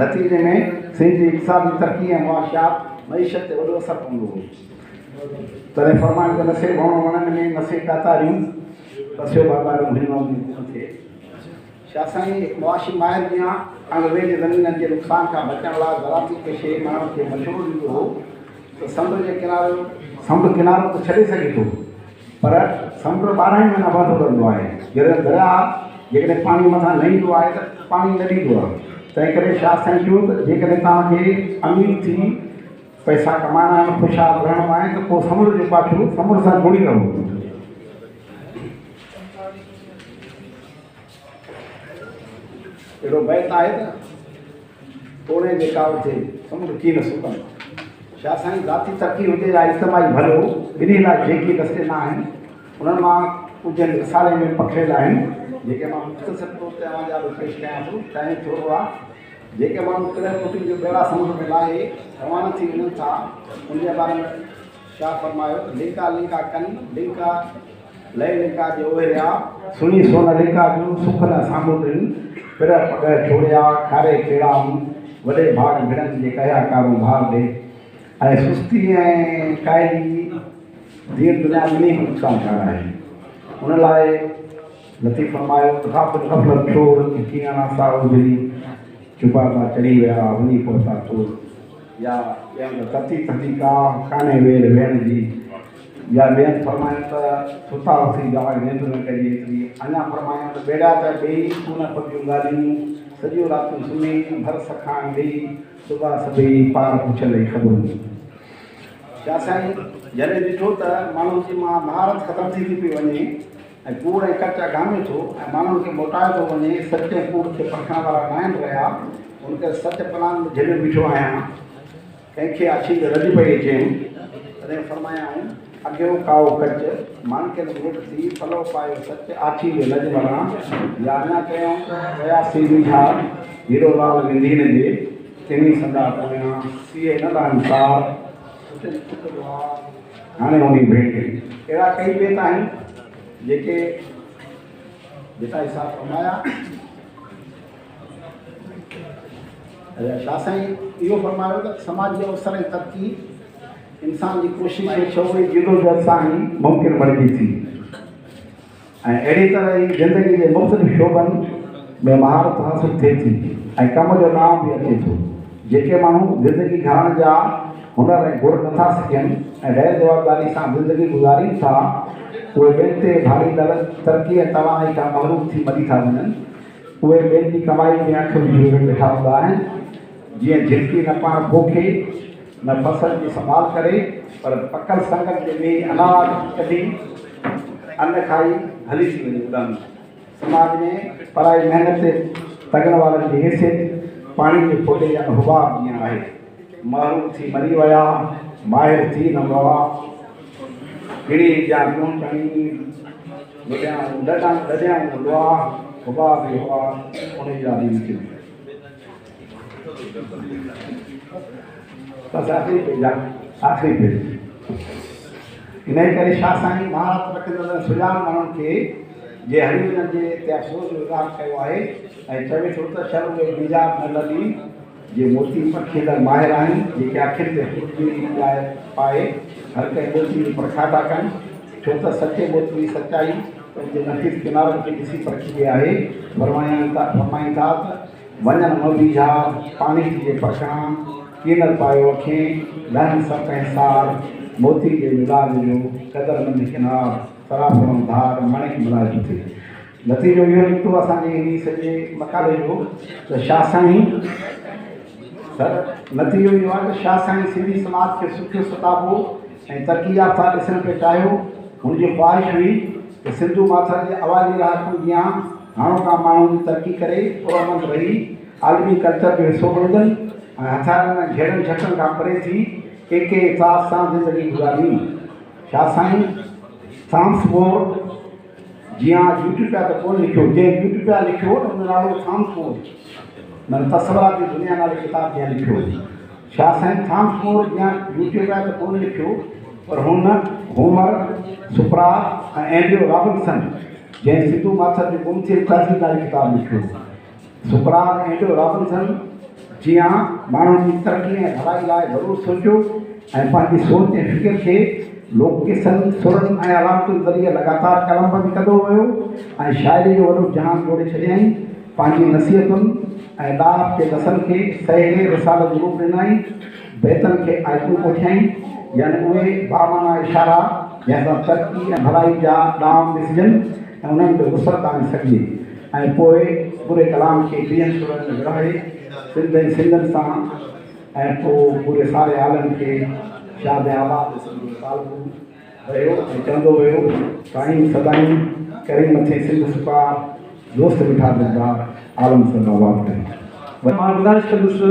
नतीजे में सिंध जी इक़्तिसादी तरक़ी ऐं मुआशियात मईशत ते वॾो असरु पवंदो हो। तॾहिं फरमाइनि त नसे वण वणनि में नसे कातारियूं बसियो बाज़ारूं हिन थिए। शाह साईं मुआशी माहिर जीअं अंग्रेज़ ज़मीननि जे नुक़सान खां बचण लाइ ज़राती पेशे माण्हुनि खे मशवरो ॾींदो हो त समुंड जे किनारो त छॾे सघे थो पर समुंड 12 महीना बंदि रहंदो आहे। जॾहिं दरिया जेकॾहिं पाणी मथां न ईंदो आहे त पाणी न ॾींदो आहे। तंहिं करे शाह साईं चयो त जेकॾहिं तव्हांखे अमीर थी पैसा कमाइणा आहिनि ख़ुशहाल रहणो आहे त पोइ समुंड जो पाछो समुंड सां जुड़ी रहो। अहिड़ो बैत आहे त तोड़े जे काव थिए समुंड कीअं न सुकनि। शाह साईं ज़ाती तरक़ी हुजे या इज्तमाही भलो ॿिन्ही लाइ जेके रस्ते न आहिनि उन्हनि मां कुझु रिसाले में पखिड़ियल आहिनि जेके मां मुख़्तसिर तौर ते तव्हांजा बि पेश कयां थो। टाइम थोरो आहे। जेके माण्हू किरन कुटियुनि जो ॿेड़ा समुंड में लाहे रवाना थी वञनि था उनजे बारे में शाह फरमायो लिंका लिंका कनि लिंका लय लिंका जे ओहिरिया सुणी सोन लिंका जूं सुख न सामुंडनि पिर पग छोड़िया खारे कहिड़ा वॾे भाग भिड़नि जे कया कारो भार ॾे ऐं सुस्ती ऐं काइली दीन दुनिया ॿिन्ही में नुक़सानु करणु आहे। उन लाइ लतीफ़ फरमायो गफ़लत छोड़ कीअं नासा उजड़ी चुपा था चढ़ी विया वञी पहुता चोर या तती थधी का काने वेर वेहण जी या ॿियनि फरमाइनि त सुता उथी ॻाल्हि निंड न कजे एतिरी। अञा फरमाइनि त बेड़ा त ॿेई कोन पकियूं ॻाल्हियूं सॼियूं रातियूं सुम्ही भर सखान ॾेई सुबुह सभई पार पुछल ख़बरूं। शाह साईं जॾहिं ॾिठो त माण्हुनि जी मां महारत ख़तमु थी पई वञे ऐं कूड़ ऐं कच गामे थो ऐं माण्हुनि खे मोटाए थो वञे सचे कूड़ खे परखण वारा न आहिनि रहिया उनखे सच पलान में झले बीठो आहियां कंहिंखे अछी रज पई अचेनि तॾहिं फरमायाऊं अॻियो काओ कच मानके घुट थी फलो पायो सच आछी में लज वणा या अञा कयूं वियासीं बीठा हीरो लाल विंदीन जे तिनी संदा पोयां सीए न अंसार हाणे उन भेट कई। अहिड़ा कई बेत आहिनि जेके जेका हिसाब फरमाया। शाह साईं इहो फरमायो त समाज जे अवसर ऐं तरक़ी इंसान की कोशिश छो जिदोजहद सां ही मुमकिन बणिजी थी। ऐं अहिड़ी तरह ही ज़िंदगी के मुख़्तलिफ़ शोबनि में महारत हासिल थिए थी ऐं कम जो नाम भी अचे थो। जेके माण्हू ज़िंदगी घरण जा हुनर ऐं गुण नथा सिखनि ऐं गैर जवाबदारी सां ज़िंदगी गुज़ारीनि था, उहे ॿियनि ते भारी तरक़ी ऐं तवानाई खां महरूम थी मरी था वञनि। उहे ॿियनि जी कमाई में अख विझी वेठा हूंदा आहिनि। जीअं झिरकी न पाण पोखे न फसल जी संभाल करे, पर पकल संगत जे में अनाज कढी अन्न खाई हली थी वञे उॾामी। समाज में पढ़ाई महिनत ते तगण वारनि जी हैसियत पाणी जे फोटे जा हुबाब जीअं आहे। महरूम थी मरी विया, माहिर थी न रहा, गिड़ी जा नूं खणी डॾियां हूंदो आहे, हुबाब ई हुआ उन जी ॾाढी निकिरी। बसि आख़िरी पेज इन करे छा साईं महाराज रखंदड़ सुञाण माण्हुनि खे जे हरी वञण जे ते अफ़सोस जो इज़हार कयो आहे ऐं चवे थो त शर्म में निजात न लॻी जे मोती पखेदड़ माहिर आहिनि, जेके आख़िर ते ख़ुदि लाइ पाए हर कंहिं मोती जी परखा था कनि। छो त सचे मोती जी सचाई पंहिंजे नफ़ीस किनारनि खे ॾिसी परखिजे आहे। फरमाईनि था त वञनि न बीठा पाणी जे परखां कीनर पायो अखें लहन सप ऐं सार मोती के मिलाज जो कदर मंद किनार सराफुन धार मणिक मिलाज थे। नतीजो इहो निकितो असांजे इन सॼे मकाले जो त छा साईं नतीजो इहो आहे त छा साईं सिंधी समाज खे सुठो सताबो ऐं तरक़ी याफ़्ता ॾिसण पियो चाहियो। हुनजी ख़्वाहिश हुई त सिंधू माथर जे अवाजी राहतुनि जियां हाणोका माण्हू जी तरक़ी करे पुरअमन रही आलमी कल्चर जो हिसो बणजनि ऐं हथियारनि ऐं झेड़नि झटनि खां परे थी एके एहसास सां ज़िंदगी गुज़ारी। छा साईं थॉमस मोर जियां यूट्यूबिया त कोन लिखियो, जंहिं यूट्यूबिया लिखियो उन नालो थॉमस मोर न तस्वरा जी दुनिया नाले किताब जियां लिखियो। छा साईं थॉमस मोर जियां यूट्यूबिया त कोन लिखियो, पर हुन होमर सुपरात ऐं एंड्रियो रॉबिन्सन जंहिं सिंधू माथर जो गुम थियल तहज़ीब नाले किताब लिखियो। सुपरात ऐं एंड्रियो रॉबिन्सन जियां माण्हुनि जी तरक़ी ऐं भलाई लाइ ज़रूरु सोचियो ऐं पंहिंजी सोच ऐं फ़िक्र खे लोककिसनि सुरनि ऐं अलामतुनि ज़रिए लगातार कलमबंद कंदो वियो ऐं शाइरी जो वॾो जहान जोड़े छॾियईं। पंहिंजी नसीहतुनि ऐं दाफ़ जे नसल खे सहेले रिसाल जो रूप ॾिनई, बैतनि खे आइकू कोठियईं, यानी उहे बामाना इशारा जंहिंसां तरक़ी ऐं भलाई जा ॾाम ॾिसजनि ऐं उन्हनि खे वुसत आणे सघिजे। ऐं पोइ पूरे कलाम खे ॿियनि सुरनि में विरहाए सिंधनि सां ऐं पोइ पूरे सारे आलम खे शाद आबाद रहियो ऐं चवंदो वियो साईं सदाईं करे मथे सिंध सुपार दोस्त मिठा दिलदार आलम सां आबाद करे। मां गुज़ारिश कंदुसि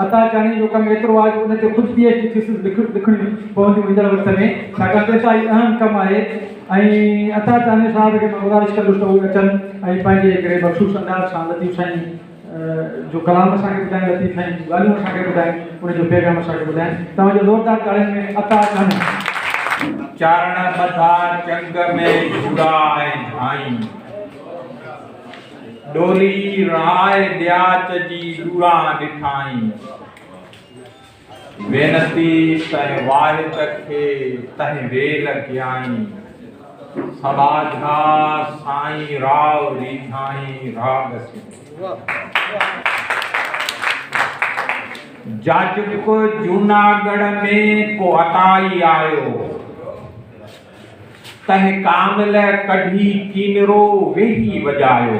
अता चानी जो कमु एतिरो आहे जो उन ते ख़ुदि PhD थीसिस लिखणी पवंदी ईंदड़ वक़्त में, छाकाणि त इलाही अहम कमु आहे। ऐं अता चानी साहिब खे मां गुज़ारिश कंदुसि त उहे अचनि ऐं पंहिंजे हिकिड़े मखसूस अंदाज़ सां लतीफ़ साईं जो कलाम असांखे ॿुधाइनि, लतीफ़ साईं ॻाल्हियूं असांखे ॿुधाइनि, उनजो पैगाम असांखे ॿुधाइनि। तव्हांजो ज़ोरदार ताड़ियुनि में अता चानी। चारण बधा चंग में जुड़ाए धाई डोली राय ॾियाच जी डूरा ॾिठाई वेनती तंहिं वाहिद खे तंहिं वेल कयाई सबाझा साईं राव रीझाई राग जाजुक जूनागढ़ में को अताई आयो तंहिं कामिल कढी कीनरो वेही वॼायो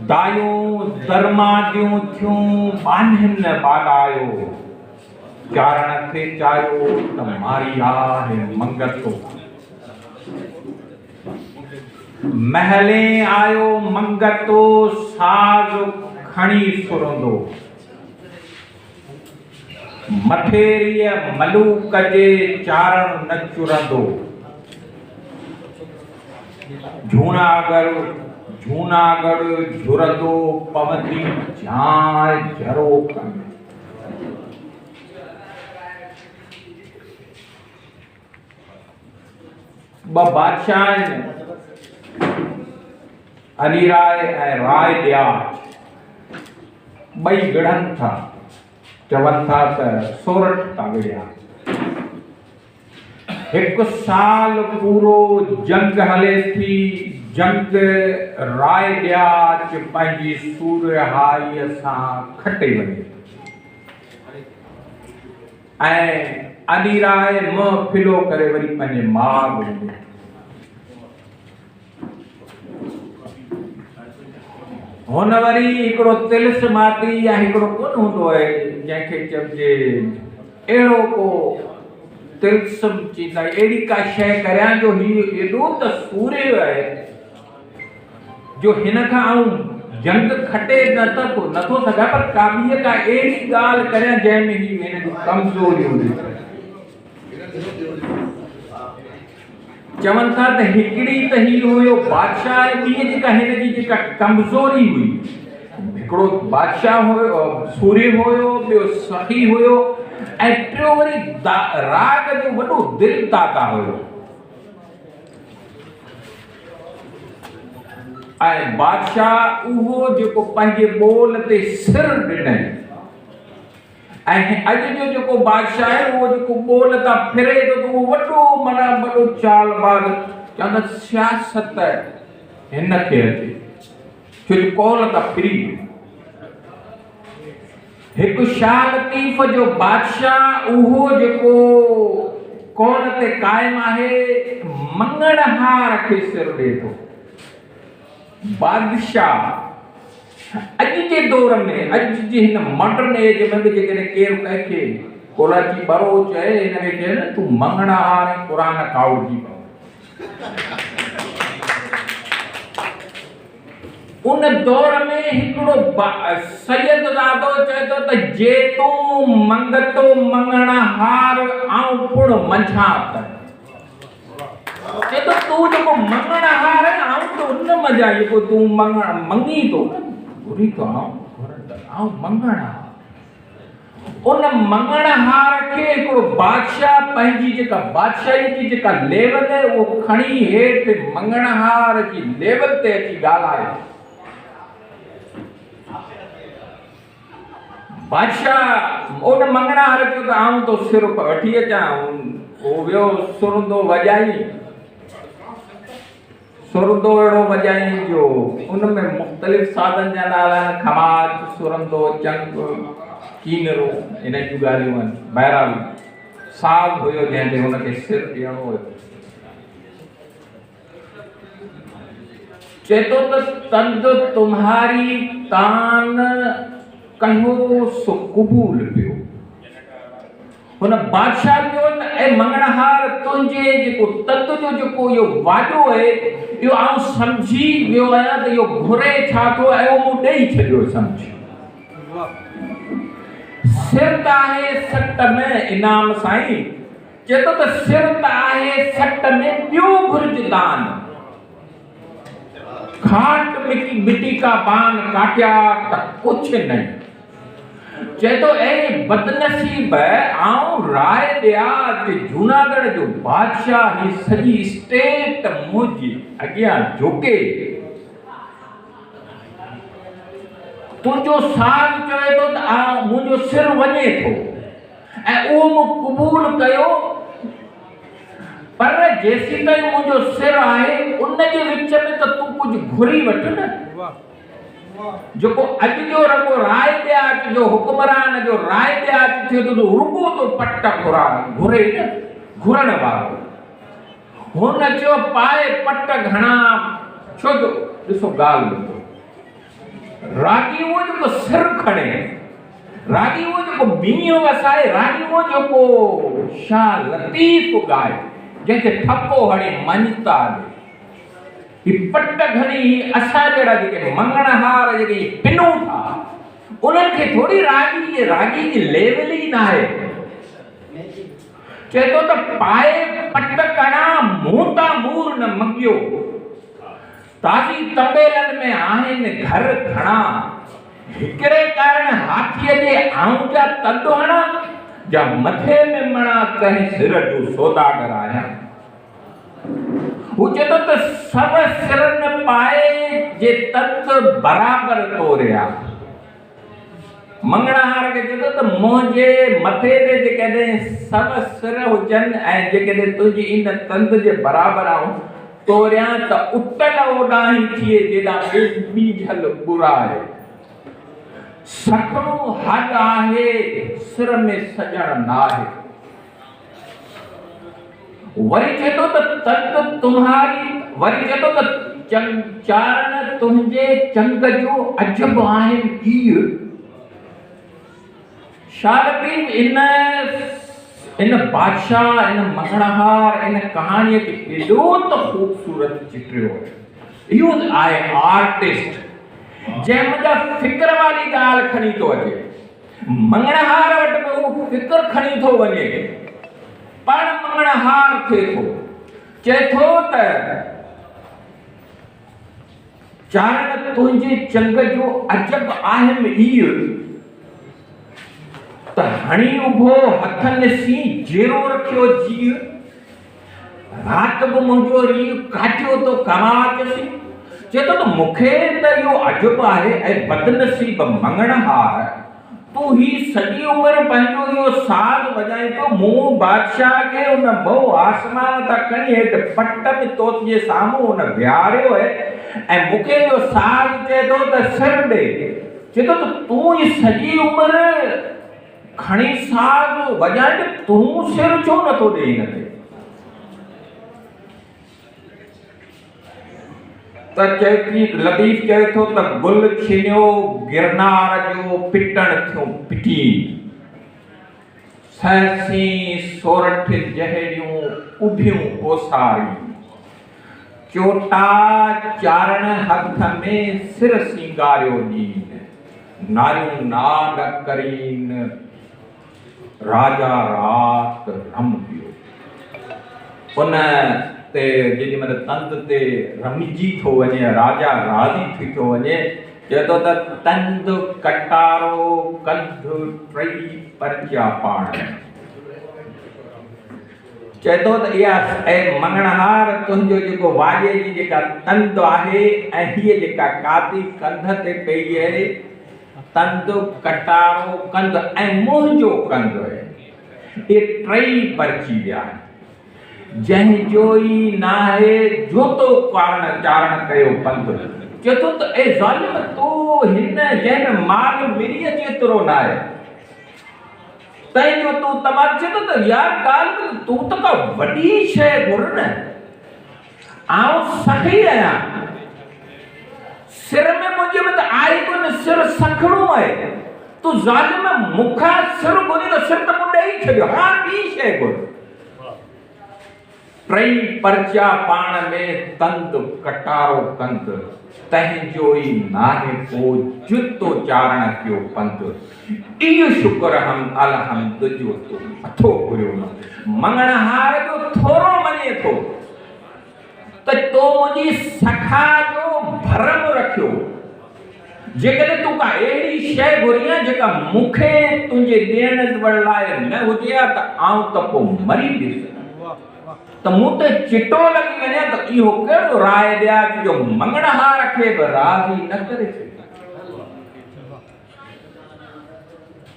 दायूं दरमादियूं थियूं बान्हिन बाॾायो चारण खे चाहियो त मारी आहे मंगतो महले आयो मंगतो साज़ खणी सुरंदो मथेरीअ मलूक जे चारण न चुरंदो जूनागढ़ झुरंदो पवंदी जाए झरोक में ॿ बादशाह आहिनि अलीराय ऐं राय ॾियाच ॿई विढ़नि था चवनि था त सोरठ था विया। 1 साल पूरो जंग हले थी। जंग राय ॾियाच पंहिंजी सूरहाईअ सां खटे वञे ऐं अॾीराए मुंहुं फिलो करे वरी पंहिंजे माउ वञे। हुन वरी हिकिड़ो तिलिस्माती या हिकिड़ो कोन हूंदो आहे जंहिंखे चइजे अहिड़ो को तिल्सम चींदा, अहिड़ी का शइ करियां जो हीउ एॾो त सूर्य आहे जो हिन खां आऊं जंग खटे नथो सघां, पर काबीअ का अहिड़ी ॻाल्हि करियां जंहिंमें ही हिन जी कमज़ोरी हूंदी। चवनि था त हिकिड़ी त ही हुयो बादशाह, ॿी जेका हिन जी जेका कमज़ोरी हुई, हिकिड़ो बादशाह हुयो सूर्य हुयो, ॿियो सखी हुयो ऐं टियों वरी राग जो वॾो दिलि दाता हुयो। ऐं बादशाह उहो जेको पंहिंजे ॿोल ते सिर ॾिनई ऐं अॼु जो जेको बादशाह आहे उहो जेको ॿोल तां फिरे थो त उहो वॾो माना वॾो चालबाज़ चवंदा सियासत हिन खे अचे छो जो कौल तां फिरी। हिकु शाह लतीफ़ जो बादशाह उहो जेको कौल ते क़ाइमु आहे, मंगणहार खे सिर ॾिए थो। बादशाह अॼु जे दौर में, अॼु जी हिन मॉडर्न एज में बि जेकॾहिं केरु कंहिंखे कोलाची बरो चए, हिन खे चए न तूं मंगणहार ऐं क़ुरान कावड़जी पओ। उन दौर में हिकिड़ो सैयदज़ादो चए थो त जे तूं मंगतो मंगणहार आऊं पुण मंझां त चए तो तू जेको मंगणहार आहे आऊं तो उन मज़ा जेको तूं मंगी तो घुरी तो आऊं मंगणहार। उन मंगणहार खे हिकिड़ो बादशाह पंहिंजी जेका बादशाही जी जेका लेवल आहे उहो खणी हेठि मंगणहार जी लेवल ते अची ॻाल्हाए। बादशाह उन मंगणहार चयो त आऊं तो सिर वठी अचां। उहो वियो सुरंदो वॼाई, सुरंदो अहिड़ो वॼाई जो उन में मुख़्तलिफ़ साधन जा नाला आहिनि, खमाज, सुरंदो, चंग, कीनरो, इन जूं ॻाल्हियूं आहिनि। बहरहाल साज़ हुयो जंहिं ते हुनखे सिर ॾियणो हुयो। चए थो त तंद तुम्हारी तान कहो सो क़बूल पियो। हुन बादशाह चयो त ऐं मंगणहार तुंहिंजे जेको तंद जो जेको इहो वाॾो आहे इहो आऊं सम्झी वियो आहियां त इहो घुरे छा थो ऐं उहो मूं ॾेई छॾियो सम्झी। सिर त आहे सट में इनाम साईं, चए थो त सिर त आहे सट में ॿियो घुर्ज दान, खाट मिट्टी का बान काटिया त कुझु नहीं। चए तो ए बदनसीब आऊं राय ॾिया कि जूनागढ़ जो बादशाह ही सॼी स्टेट मुंहिंजी अॻियां झुके। तुंहिंजो साथ चए थो त मुंहिंजो सिर वञे थो ऐं उहो मूं क़बूल कयो, पर जेसीं ताईं मुंहिंजो सिर आहे उन जे विच में त तूं कुझु घुरी वठ न। जेको अॼु जो रगो राय ॾियाच जो हुक्मरान जो राय ॾियाच थियो त रुगो तो पट घुरे न, घुरण वारो। हुन चयो पाए पट घणा, छो जो ॾिसो ॻाल्हि ॿुधो, रागी उहो जेको सिर खणे, रागी उहो जेको बीह वसाए, रागी उहो जेको शाह लतीफ़ ॻाए जंहिंखे ठपो हणे मञता ॾे। ही पट घणी असां जहिड़ा जेके मंगणहार जेके पिनूं था उन्हनि खे थोरी रागी जी लेवल ई न आहे। चए थो त पाए पट कणा मूं तां मूर न मंगियो, ताज़ी तंबेलनि में आहिनि घर घणा, हिकिड़े कारण हाथीअ जे आऊं जा तंद हणा, जा मथे में मणा कंहिं सिर जो सौदागर आहियां। हू चए थो त सभ सिरनि पाए जे तंद बराबरि तोरिया, मंगणहार खे चए थो त मुंहिंजे मथे ते जेकॾहिं सभ सिर हुजनि ऐं जेकॾहिं तुंहिंजी इन तंद जे बराबरि आऊं तोरियां त उटल ओॾाहीं थिए जेॾा ॿीझल बुराए सखणो हद आहे सिर में सजण नाहे वरी चए थो त तंद तुम्हारी वरी चए थो त चारण तुंहिंजे चंग जो अजब आहिनि इहे शालग्रीव इन बादशाह इन मंगणहार इन कहाणीअ खे एॾो त ख़ूबसूरत चित्रियो आहे इहो आहे आर्टिस्ट जंहिं मुंहिंजा फ़िक्र वारी ॻाल्हि खणी थो अचे मंगणहार वटि बि उहो फ़िक्र खणी थो वञे पर मंगणहार थिए थो चए थो त चारण तुंहिंजे चंग जो अजब आहिम इहो त हणी उभो हथनि सी जेरो रखियो जीउ राति बि मुंहिंजो रीउ काटियो तो कमाचसी चए थो त मूंखे त इहो अजब आहे ऐं बदनसीब मंगणहार तूं ही सॼी उमिरि पंहिंजो इहो साज़ वॼाई थो मूं बादशाह खे उन बहु आसमान तां खणी हेठि पट में तोते साम्हूं उन विहारियो आहे ऐं मूंखे इहो साज़ चए थो त सिर ॾे चए थो त तूं ही सॼी उमिरि खणी साज़ वॼाए तूं सिर छो नथो ॾे हिन ते त चए थी लतीफ़ चए थो त गुल छिनियो गिरनार जो पिटण थियो पिटी सहसी सोरठ जहरियूं उभियूं ओसारी चोटा चारण हथ में सिर सिंगारियो ॾीन नारियूं नाग करीन राजा रात रम पियो उन ते जेॾी महिल तंद ते रमिजी थो वञे राजा राज़ी थी थो वञे चए थो त तंद कटारो कंध टई परचा पाण चए थो त इहा ऐं मंगणहार तुंहिंजो जेको वाॼे जी जेका तंद आहे ऐं हीअ जेका काती कंध ते पई आहे तंद कटारो कंध ऐं मुंहिंजो कंध आहे इहे टई परची विया आहिनि जंहिंजो ई नाहे जोतो चारण कयो पंथ चए थो त ए ज़ालिम तूं हिन जंहिं माल मिरीअ जेतिरो न आहे तंहिंजो तूं तमामु चए थो त यार ॻाल्हि तूं त का वॾी शइ घुर न आउं सही आहियां सिर में मुंहिंजे में त आहे कोन सिर सखणो आहे तूं ज़ालिम मूंखां सिर घुरी त सिर त मूं ॾेई छॾियो हा ॿी शइ घुर टई परचा पाण में तंद कटारो कंद तंहिंजो ई नाहे को जुतो चारण कयो पंथ इहो शुक्र हम अलहमद जो तो अथो घुरियो न मंगणहार जो थोरो मञे थो त तो मुंहिंजी सखा जो भरम रखियो जेकॾहिं तूं का अहिड़ी शइ घुरी आहे जेका मूंखे तुंहिंजे ॾियण लाइ न हुजे हा त आउं त पोइ मरी ॾिस त मूं ते चिटो लॻी वञे त इहो कहिड़ो राय ॾिया जो मंगणहार खे बि राज़ी न करे सघे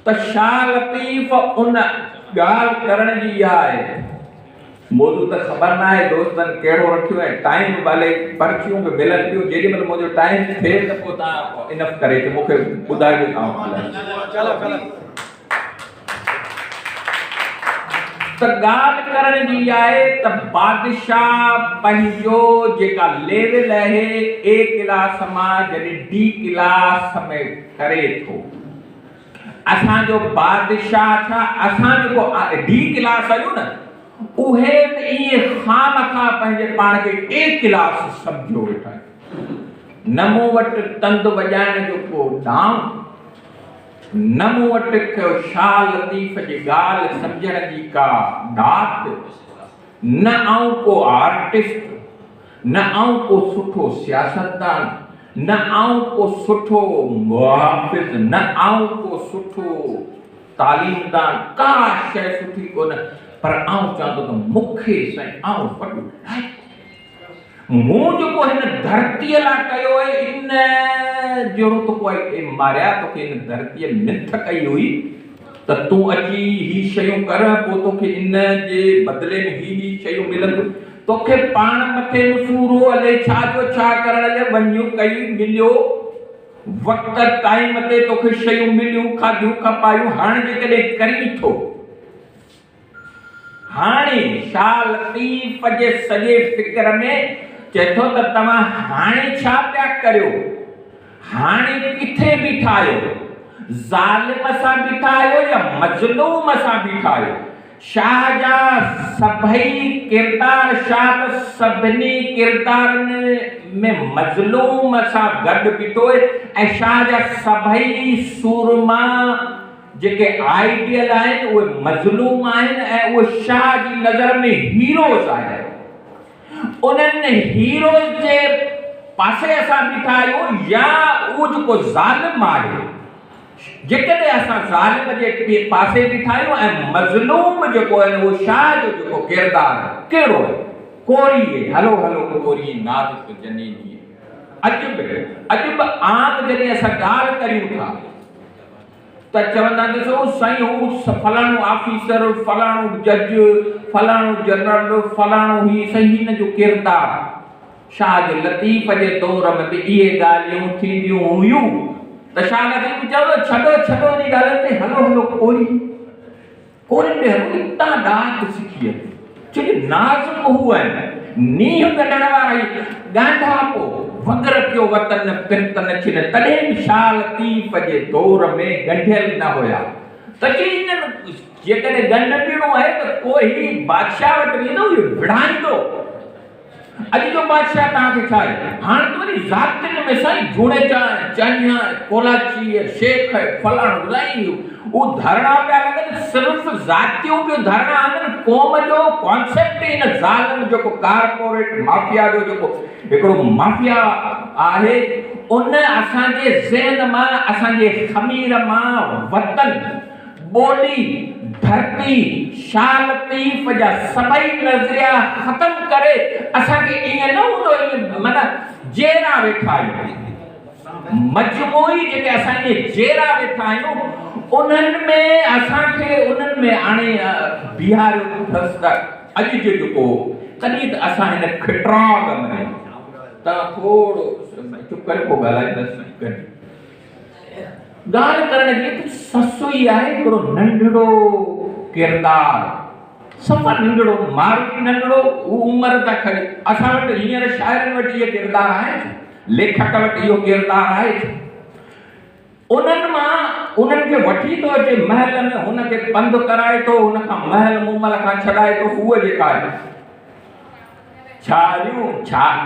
त शाह लतीफ़ उन ॻाल्हि करण जी इहा आहे मौजूद त ख़बर न आहे दोस्तनि कहिड़ो रखियो ऐं टाइम भले पर्चियूं बि मिलनि पियूं जेॾी महिल मुंहिंजो टाइम थिए त पोइ तव्हां इनफ करे त मूंखे ॿुधाइजो तव्हां त ॻाल्हि करण जी आहे त बादशाह पंहिंजो जेका लेवल आहे ए क्लास मां जॾहिं डी क्लास में करे थो असांजो बादशाह छा असां जेको डी क्लास आहियूं न उहे बि ईअं खामखा पंहिंजे पाण खे ए क्लास सम्झो वेठा न मूं वटि तंद वॼाइण जो को दाम न मूं वटि शाह लतीफ़ जी ॻाल्हि सम्झण जी का दात न आऊं को आर्टिस्ट न आऊं को सुठो सियासतदान न आऊं को सुठो मुहाफ़िज़ न आऊं को सुठो तालीमदान का शइ सुठी कोन पर आऊं चवंदो त मूंखे साईं आऊं वॾो मूं जेको हिन धरतीअ लाइ कयो आहे इन जहिड़ो तो कोई मारिया तोखे इन धरतीअ मिथ कई हुई त तूं अची ही शयूं कर पोइ तोखे इन जे बदिले में ही शयूं मिलंदियूं तोखे पाण मथे सूरो हले छा जो छा करण लाइ वञियो कई मिलियो वक़्त टाइम ते तोखे शयूं मिलियूं खाधियूं खपायूं हाणे जेकॾहिं करी थो हाणे शा लतीफ़ जे सॼे फ़िक्र में चए थो त तव्हां हाणे छा पिया करियो हाणे किथे बीठा आहियो ज़ालिम सां बीठा आहियो या मज़लूम सां बीठा आहियो शाह जा सभई किरदार शाह त सभिनी किरदारनि में मज़लूम सां गॾु बीठो आहे ऐं शाह जा सभई सूरमा जेके आइडियल आहिनि उहे मज़लूम आहिनि ऐं उहे शाह जी नज़र में हीरोज़ आहिनि उन्हनि हीरोज़ जे पासे असां बीठा आहियूं या उहो जेको ज़ालिम आहे जेकॾहिं असां ज़ालिम जे पासे बीठा आहियूं ऐं मज़लूम जेको आहे उहो शाह जो जेको किरदार कहिड़ो आहे कोरी हलो हलो कोरी नाज़ जनी अॼु बि आम जॾहिं असां ॻाल्हि करियूं था त चवंदा ॾिसो साईं हू फलाणो ऑफिसर फलाणो जज फलाणो जनरल फलाणो ही साईं हिन जो किरदार शाह जे लतीफ़ जे दौर में बि इहे ॻाल्हियूं थींदियूं हुयूं त शाह लतीफ़ चयो छॾो छॾो इन ॻाल्हि ते हलो हलो कोरी में हलो इतां ॾाक सिखी छो नाज़ुक हू आहिनि नींहं कढण वारा ॻांढा पोइ वगर पियो वतन पिरत न छिन तॾहिं बि शाह लतीफ़ जे दौर में ॻंढियल न हुया त चई जेकॾहिं ॻंढ ॾियणो आहे त कोई बादशाह वटि वेंदो इहो विढ़ाईंदो अॼु जो बादशाह तव्हांखे छा आहे हाणे त वरी ज़ातियुनि में साईं जुड़ेजा चनिया कोलाची शेख फलाणो ॿुधाई उहो धरणा पिया लॻनि सिर्फ़ु ज़ातियूं बि धरणा आहिनि क़ौम जो कॉन्सेप्ट इन ज़ालिम जेको कारपोरेट माफिया जो जेको हिकिड़ो माफिया आहे उन असांजे ज़हन मां असांजे ख़मीर मां वतन ॿोली धरती शाह लतीफ़ जा सभई नज़रिया ख़तम करे असांखे ईअं न हूंदो ईअं माना जेरा वेठा आहियूं मजमूई जेके असांजे जेरा वेठा आहियूं उन्हनि में असांखे उन्हनि में हाणे बिहारियो अथसि त अॼु जो जेको तॾहिं त असां हिन खिटराग में त थोरो चुप करे पोइ ॻाल्हाईंदसि गॾु ॻाल्हि करण जी ससु ई आहे हिकिड़ो नंढड़ो किरदार सफ़ा नंढड़ो मारूती नंढड़ो उहो उमिरि था खणी असां वटि हींअर शाइरनि वटि इहे किरदार आहे लेखक वटि इहो किरदार आहे उन्हनि मां उन्हनि खे वठी थो अचे महल में हुनखे पंधु कराए थो हुनखां महल मुमल खां छॾाए थो उहा जेका आहे छारियूं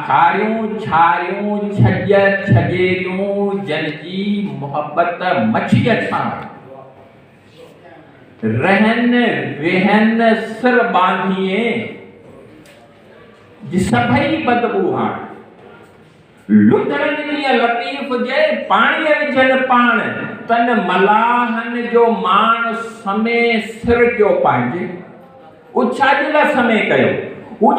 खारियूं छारियूं छॼ छॼेरियूं जनजी मोहब्बत मछीअ छां रहन वेहन सिर बांधिए सभई बदबू हाण लुधरनि जी लतीफ़ जे पाणीअ विझनि पाण तन मलाहनि जो माण समय सिर कयो पंहिंजे उहो छाजे लाइ समय कयो वो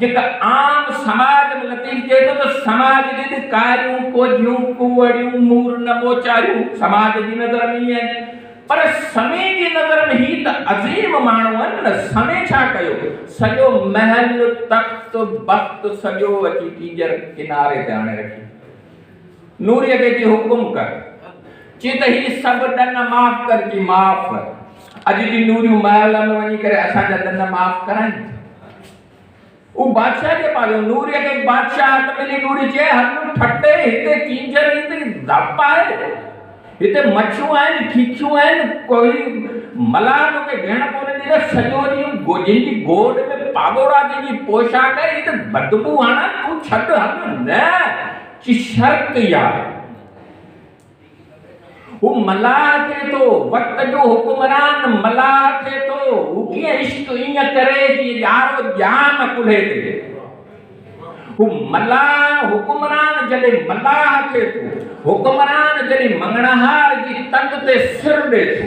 जेका आम समाज में लतीफ़ चए थो त समाज जी कारियूं कोझियूं कुवड़ियूं मूर न मोचारियूं समाज जी नज़र में ई आहिनि पर समय जी नज़र में ही त अज़ीम माण्हू आहिनि न समय छा कयो सॼो महल तख़्त बख़्त सॼो अची टीजर किनारे ते आणे रखी नूरीअ खे जी हुकुम कर चई त ही सभु ॾन माफ़ कर जी माफ़ अॼु जी नूरियूं महल में वञी करे असांजा ॾन माफ़ कराइनि वो बादशाह के पास नूरी के बादशाह तमिली नूरी जे हनु ठट्टे हिते कींजर हिते दप्पा है हिते मच्छू आहिनि खीखियूं आहिनि कोई मलाह के भेण कोने दी सॼो ॾींहुं गोजिंदी गोड में पागोड़ा जी पोशाक है हिते बदबू आना तू छॾ हनु न ची शर्त यार वो मलाह थे तो वक्त जो हुक्मरान मलाह थे तो वो कीअं इश्क ईअं करे जी यारो जाम कुल्हे ते वो मलाह हुक्मरान जॾहिं मलाह थे तो हुक्मरान जॾहिं मंगणहार जी तंग ते सिर ॾे थो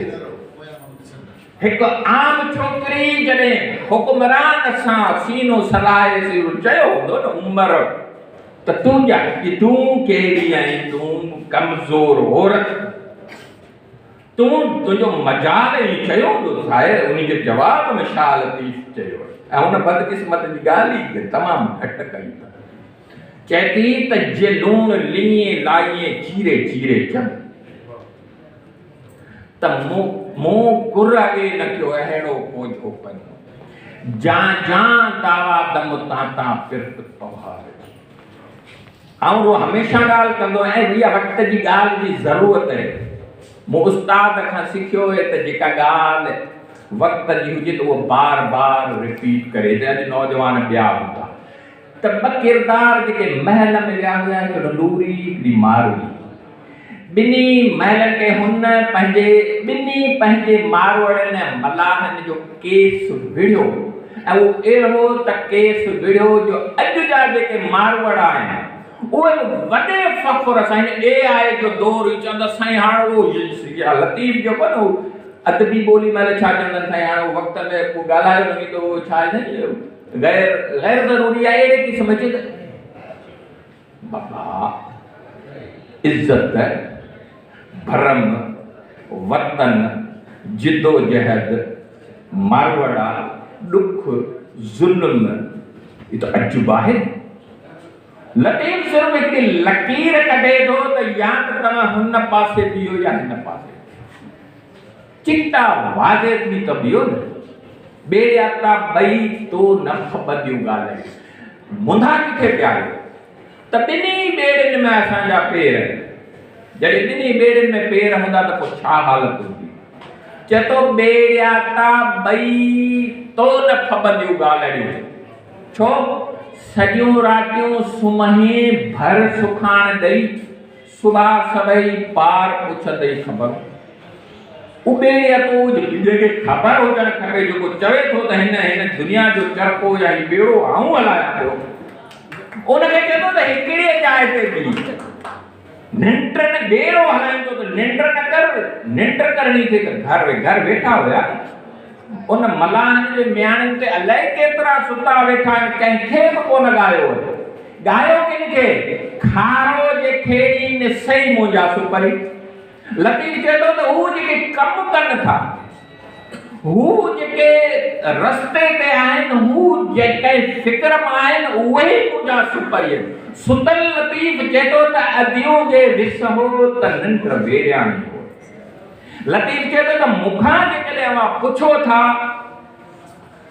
एक आम छोकरी जने हुक्मरान सां सीनो सलाए से चयो हूंदो न उमर त तूं जा कि तूं कहिड़ी आई, तूं कमज़ोर औरत, तूं तुंहिंजो मजाल ई चयो हूंदो आहे। उन जे जवाब में शाह लतीफ़ चयो ऐं हुन बदकिस्मत जी ॻाल्हि ई तमामु घटि कई चए थी त जे लूण लिङे लाइए चीरे चीरे चम त मूं कुर अॻे न कयो अहिड़ो कोझो पनो जा जा दावा दम ताता पिरत पवार। ऐं हमेशह ॻाल्हि कंदो ऐं इहा वक़्त जी ॻाल्हि जी ज़रूरत आहे। मूं उस्ताद खां सिखियो आहे त जेका ॻाल्हि वक़्त जी हुजे त उहो बार बार रिपीट करे। अॼु नौजवान ॿिया हूंदा त ॿ किरदार जेके महल में विया हुआ, हिकिड़ो नूरी हिकिड़ी मारवी। ॿिन्ही महलनि खे हुन पंहिंजे मारवड़नि ऐं मलाहनि जो केस विढ़ियो ऐं उहो अहिड़ो त केस विढ़ियो जो अॼु जा जेके मारवड़ आहिनि उहे वॾे फ़ख्र सां AI जो दौर ई चवंदा साईं हाणे उहो लतीफ़ जो कोन अदबी ॿोली महिल छा चवंदा आहिनि साईं हाणे वक़्त में को ॻाल्हायो न त उहो छा आहे गैर ज़रूरी आहे। अहिड़े क़िस्म जे बाबा इज़त भरम वतन जिदोजहद मारवड़ा दुख ज़ुल्म ये तो अजूबा आहे। लतीफ़ सिर्फ हिकिड़ी लकीर कढे थो त या त तव्हां हुन पासे बीहो या हिन पासे चिट्टा वाज़े थी त बीहो न ॿेड़िया त ॿई तो नफ़ ॿधियूं ॻाल्हायूं मुंधा किथे पिया त ॿिन्ही ॿेड़ियुनि में असांजा पेर जॾहिं ॿिन्ही ॿेड़ियुनि में पेर हूंदा त पोइ छा हालत हूंदी। चए थो ॿेड़िया त ॿई तो नफ़ ॿधियूं ॻाल्हायूं छो सॼियूं रातियूं सुम्ही भर सुखाण ॾेई सुबह सभई पार पुछंदई ख़बर उॿेड़िया तो जेके ख़बर हुजणु खपे जेको चवे थो त हिन दुनिया जो चरको या ॿेड़ो आऊं हलायां पियो उनखे चए थो त हिकिड़े जाइ ते मिली निंड न ॿेड़ो हलाईंदो त निंड न कर निंड करणी थिए त घर वेठा हुया उन मलाहनि जे म्याणनि ते अलाए केतिरा सुता वेठा आहिनि कंहिंखे बि कोन ॻायो किनखे खारो जे खेड़ी में सही मुंहिंजा सुपरी। लतीफ़ चए थो त हू जेके कमु कनि था हू जेके रस्ते ते आहिनि हू जेके फ़िक्र में आहिनि उहे ई मुंहिंजा सुपरी आहिनि। सुतल लतीफ़ चए थो त अदियूं जे विस हो त निंड बेरियाणी हो। लतीफ़ चए थो त मूंखां जेकॾहिं अवां पुछो था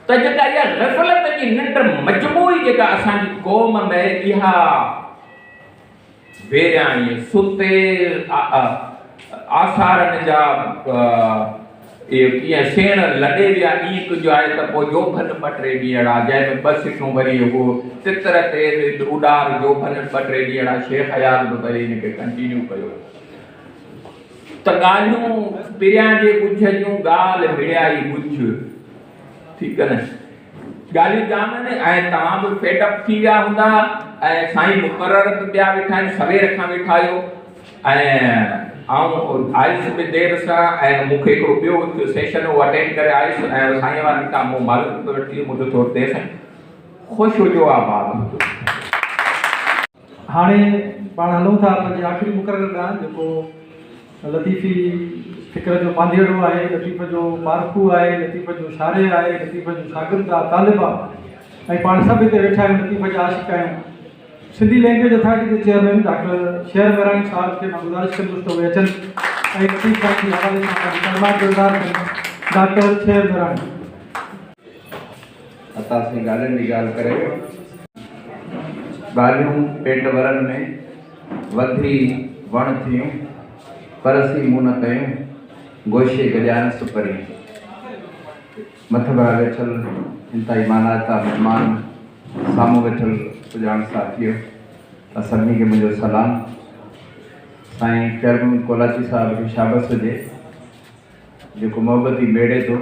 त जेका इहा ग़फ़लत जी निंड मजमूई जेका असांजी क़ौम में इहा बेरियाणी सुते आसारनि जा इहे कीअं सेण लॾे विया ईक जो आहे त पोइ जोभन ॿ टे ॾींहं जंहिंमें ॿ सिटूं वरी उहो तितर ते उॾार जोभन ॿ टे ॾींहं शेख हयात बि वरी हिनखे कंटिन्यू कयो त ॻाल्हियूं पिरियां जे ॿुझ जूं ॻाल्हि मिड़ियाई ॿुझ ठीकु आहे न ॻाल्हियूं जाम आहिनि ऐं तव्हां बि फेडअप थी विया हूंदा ऐं साईं मुक़रर बि ॿिया वेठा आहिनि सवेर खां वेठा आहियो ऐं आयुसि बि देरि सां ऐं मूंखे हिकिड़ो ॿियो सेशन उहो अटेंड करे आयुसि ऐं साईं वारनि खां मूं मालूम वरिती मुंहिंजो थोरो देरि सां ख़ुशि हुजो आबाद हाणे पाण हलूं था पंहिंजे आख़िरी मुक़रर ॾांहुं जेको लतीफ़ी फ़िक्र जो पांधेड़ो आहे लतीफ़ जो मारखू आहे लतीफ़ जो शारे आहे लतीफ़ जो शागिर्द आहे तालिब आहे ऐं पाण सभु हिते वेठा आहियूं लतीफ़ जा आशिक़ आहियूं। सिंधी लैंग्वेज अथॉरिटी के चेयरमैन डॉक्टर शेर मेरानी साहब खे मां गुज़ारिश कंदुसि त उहे अचनि ऐं लतीफ़ साहब जे हवाले सां पंहिंजो सन्मान गुज़ार कनि। डॉक्टर शेर मेरानी असांजी ॻाल्हियुनि जी ॻाल्हि करे ॻाल्हियूं पेट वरनि में वधी वण थियूं परसी मूं न कयूं गोशे गजान सुपरी मथबरा वेठल इंताई मानाता मेहमान साम्हूं वेठल सुजान साथियो सभिनी खे मुंहिंजो सलाम। साईं चेयरमैन कोलाची साहब खे शाबस हुजे जेको मोहबती बेड़े थो।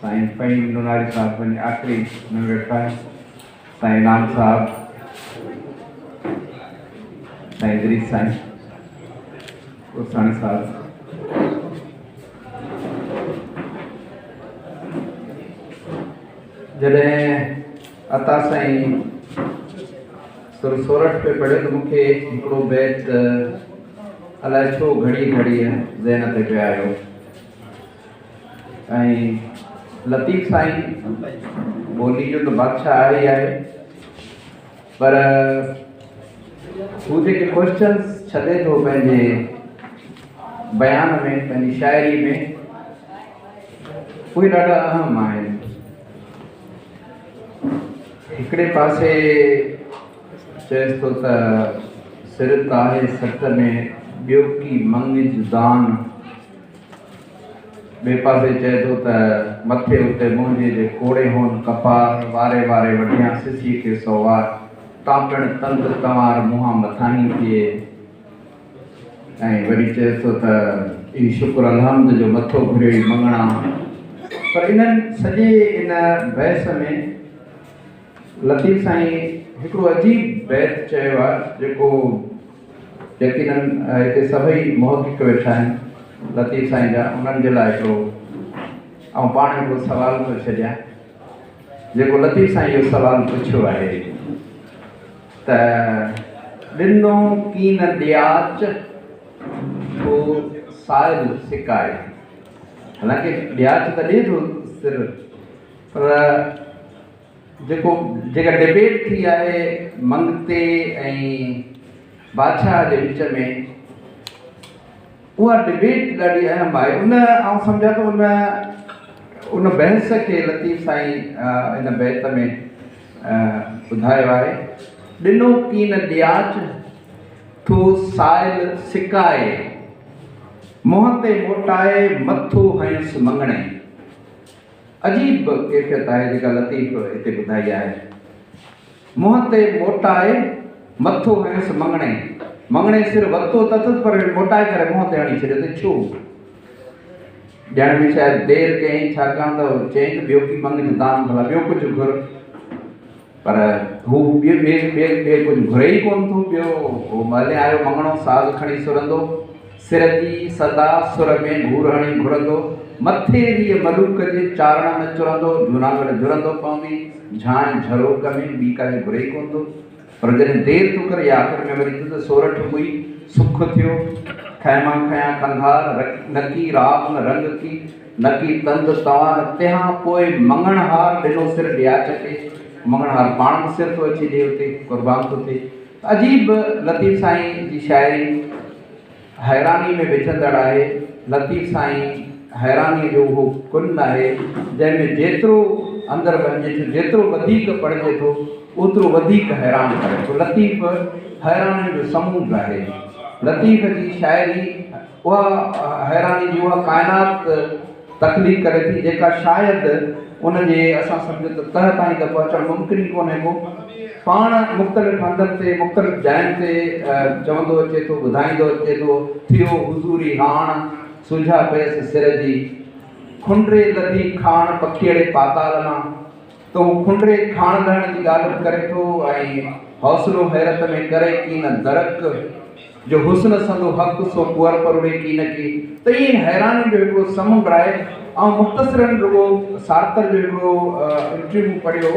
साईं फ़हीम नुनारी साहब वञी आख़िरी में वेठा आहिनि। साईं नाम साहब साईं इदरीस साईं उसाणी साहब जॾहिं अता साईं सुर सोरठ पे पढ़ियो त मूंखे हिकिड़ो बैत अलाए छो घड़ी ज़हन ते पियो आयो। ऐं लतीफ़ साईं ॿोली जो त बादशाह आहे ई आहे, पर हू जेके क्वेश्चन्स छॾे थो पंहिंजे बयान में, पंहिंजी शाइरी में, उहे ॾाढा अहम आहिनि। हिकिड़े पासे चएसि थो त सिरत आहे सट में ॿियो की मंगिज दान, ॿिए पासे चए थो त मथे उते मुंहिंजे जे कोड़े होन कपार, वारे वारे वढियां सिसी खे सवार, तापण तंद तवार मुंहां मथां ई थिए। ऐं वरी चए थो त ई शुक्र अलहम्द जो मथो घुरियो ई मंगणा। पर इन्हनि सॼे इन बहस में लतीफ़ साईं हिकिड़ो अजीब बैत चयो आहे, जेको यकीनन हिते सभई मुहक़िक़ वेठा आहिनि लतीफ़ साईं जा, उन्हनि जे लाइ हिकिड़ो ऐं पाण हिकिड़ो सवाल थो छॾियां, जेको लतीफ़ साईं इहो सवाल पुछियो आहे त ॾिनो कीन ॾियाच थो साहिल सिकाए। हालांकि ॾियाच त ॾिए थो सिर, पर जेका डिबेट थी आहे मंगते ऐं बादशाह जे विच में, उहा डिबेट ॾाढी अहम आहे। उन आउं सम्झां थो उन बहस खे लतीफ़ साईं इन बैत में ॿुधायो आहे। ॾिनो कीन ॾियाच थो साहिल सिकाए, मुंहं ते मोटाए मथो हंयुसि मंगणे। अजीब कैफ़ियत आहे जेका लतीफ़ हिते ॿुधाई आहे। मुंहं ते मोटाए मथो हंयुसि मंगणे, मंगणे सिर वरितो अथसि पर मोटाए करे मुंहं ते हणी छॾियो। त छो ॼण में शायदि देरि कयईं, छाकाणि त चयईं त ॿियो की मंगज दान, भला ॿियो कुझु घुर, पर हू ॿिए कुझु घुरे ई कोन थो। ॿियो मले आयो मंगणो साज़ खणी सुरंदो, सिर जी सदा सुर में घूर हणी घुरंदो, मथे ॾींहुं मलूक जे चारण में चुरंदो, जूनागढ़ जुरंदो पवंदी, झांझ झरोक में ॿी काई घुरे ई कोन थो। पर जॾहिं देरि थो करे आख़िर में वरी त सोरठ हुई, सुख थियो, खैमा खयां कंधार नकी राम रंग की, नकी तंद तवार, तंहिंखां पोइ मंगणहार ॾिनो सिर ॾियाच खे। मंगणहार पाण सिर थो अची ॾिए उते, क़ुर्बान थो थिए। अजीब लतीफ़ साईं जी शाइरी हैरानी में विझंदड़ आहे। लतीफ़ साईं हैरानी जो उहो कुन आहे जंहिंमें जेतिरो अंदरि वञे थो, जेतिरो वधीक पढ़िजे थो, ओतिरो वधीक हैरान करे थो। लतीफ़ हैरानी जो समूंड आहे। लतीफ़ जी शाइरी उहा हैरानी जी, उहा काइनात तख़लीक़ करे थी जेका शायदि उनजे असां सम्झो त तह ताईं त पहुचणु मुमकिन ई कोन्हे को। पाण मुख़्तलिफ़ हंधनि ते, मुख़्तलिफ़ जायुनि ते चवंदो अचे थो, ॿुधाईंदो अचे थो, थियो हुज़ूरी हाण सुझा पेस सिर जी, खुंडरे लधी खाण पखीअड़े पाताल मां। तो खुंडरे खाण लहण जी ॻाल्हि करे थो ऐं हौसलो हैरत में करे की न दरक जो हुस्न संदो हक़ सो कुंवर परुड़े की न की। त ईअं हैरानी जो हिकिड़ो समुंड आहे। ऐं मुख़्तसिरनि रुगो सार्थर जो हिकिड़ो इंटरव्यू पढ़ियो,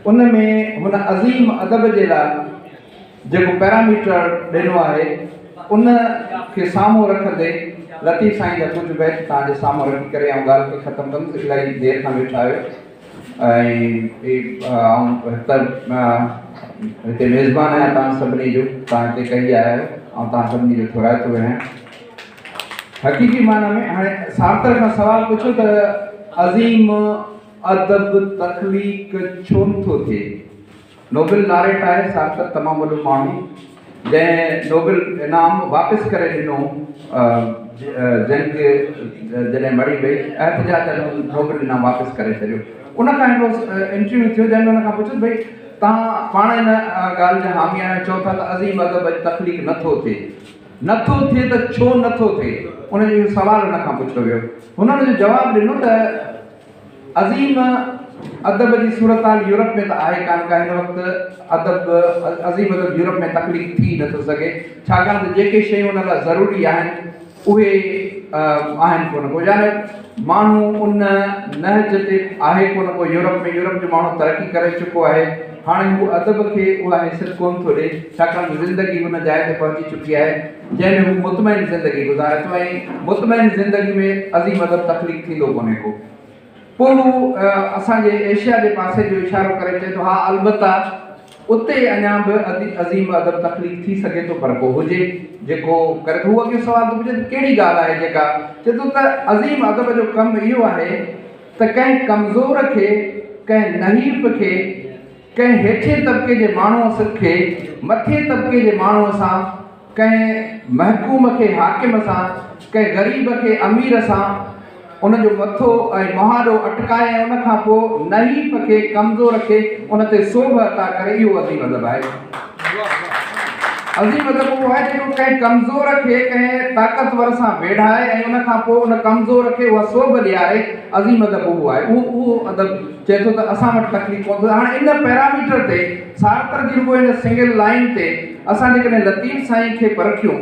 उन में हुन अज़ीम अदब जे लाइ जेको पैरामीटर ॾिनो आहे, उन खे साम्हूं रखंदे लतीफ़ साईं जा कुझु बैत तव्हांजे साम्हूं रखी करे ऐं ॻाल्हि खे ख़तमु कंदुसि। इलाही देरि खां वेठा आहियो ऐं हिते मेज़बान आहियां तव्हां सभिनी जो, तव्हां हिते कई आया आहियो ऐं तव्हां सभिनी जो थोराए थो आहियां। हक़ीक़ी माना में हाणे सार्थर खां सवाल पुछो त अज़ीम अदब तख़लीक़ छो नथो थिए। नोबेल लॉरेट आहे सार्थर, तमामु वॾो माण्हू जंहिं नोबेल इनाम वापसि करे ॾिनो जंग जॾहिं मरी वई, एहतजाज नोबेल इनाम वापसि करे छॾियो। उनखां हिकिड़ो इंटरव्यू थियो जंहिंमें उनखां पुछियो भई तव्हां पाण इन ॻाल्हि जा हामी आहियो, चओ था त अज़ीम अदब तख़लीक़ नथो थिए त छो नथो थिए, उनजो सवाल उनखां पुछियो वियो। हुननि जो जवाबु ॾिनो त अज़ीम अदब जी सूरत हाल यूरोप में त आहे कान का। हिन वक़्तु अज़ीम अदब यूरोप में तख़लीक़ थी नथो सघे, छाकाणि त जेके शयूं हुन लाइ ज़रूरी आहिनि उहे आहिनि कोन को, यानी माण्हू उन नहज ते आहे कोन को। यूरोप में यूरोप जो माण्हू तरक़ी करे चुको आहे, हाणे हू अदब खे उहा हैसियत कोन थो ॾिए, छाकाणि त ज़िंदगी हुन जाइ ते पहुची चुकी आहे जंहिंमें हू मुतमइन ज़िंदगी गुज़ारे थो, ऐं मुतमइन ज़िंदगी में अज़ीम अदब तकलीफ़ थींदो कोन्हे को। पोइ हू असांजे एशिया जे पासे जो इशारो करे चए थो, हा अलबत्ता उते अञा बि अज़ीम अदब तकलीफ़ थी सघे थो, पर को हुजे जेको करे थो। हू अॻे सुवाल थो पुछे कहिड़ी ॻाल्हि आहे जेका, चए थो त अज़ीम अदब जो कमु इहो आहे त कंहिं कमज़ोर खे, कंहिं नहीफ़ खे, कंहिं हेठे तबिके जे माण्हूअ खे मथे तबिके जे माण्हूअ सां, कंहिं महकूम खे हाकिम सां, कंहिं ग़रीब खे अमीर सां उनजो मथो ऐं मुहारो अटकाए ऐं उन खां पोइ नहीफ़ खे कमज़ोर खे उन ते सोभ अता करे, इहो अज़ीम अदब आहे। अज़ीम अदब उहो आहे जेको कंहिं कमज़ोर खे कंहिं ताक़तवर सां वेढ़ाए ऐं उन खां पोइ उन कमज़ोर खे उहा सोभ ॾियारे, अज़ीम अदब उहो आहे। उहो अदब चए थो त असां वटि तकलीफ़ कोन थो। हाणे इन पैरामीटर ते सारतर जी रुगो इन सिंगल लाइन ते असां जेकॾहिं लतीफ़ साईं खे परखियूं,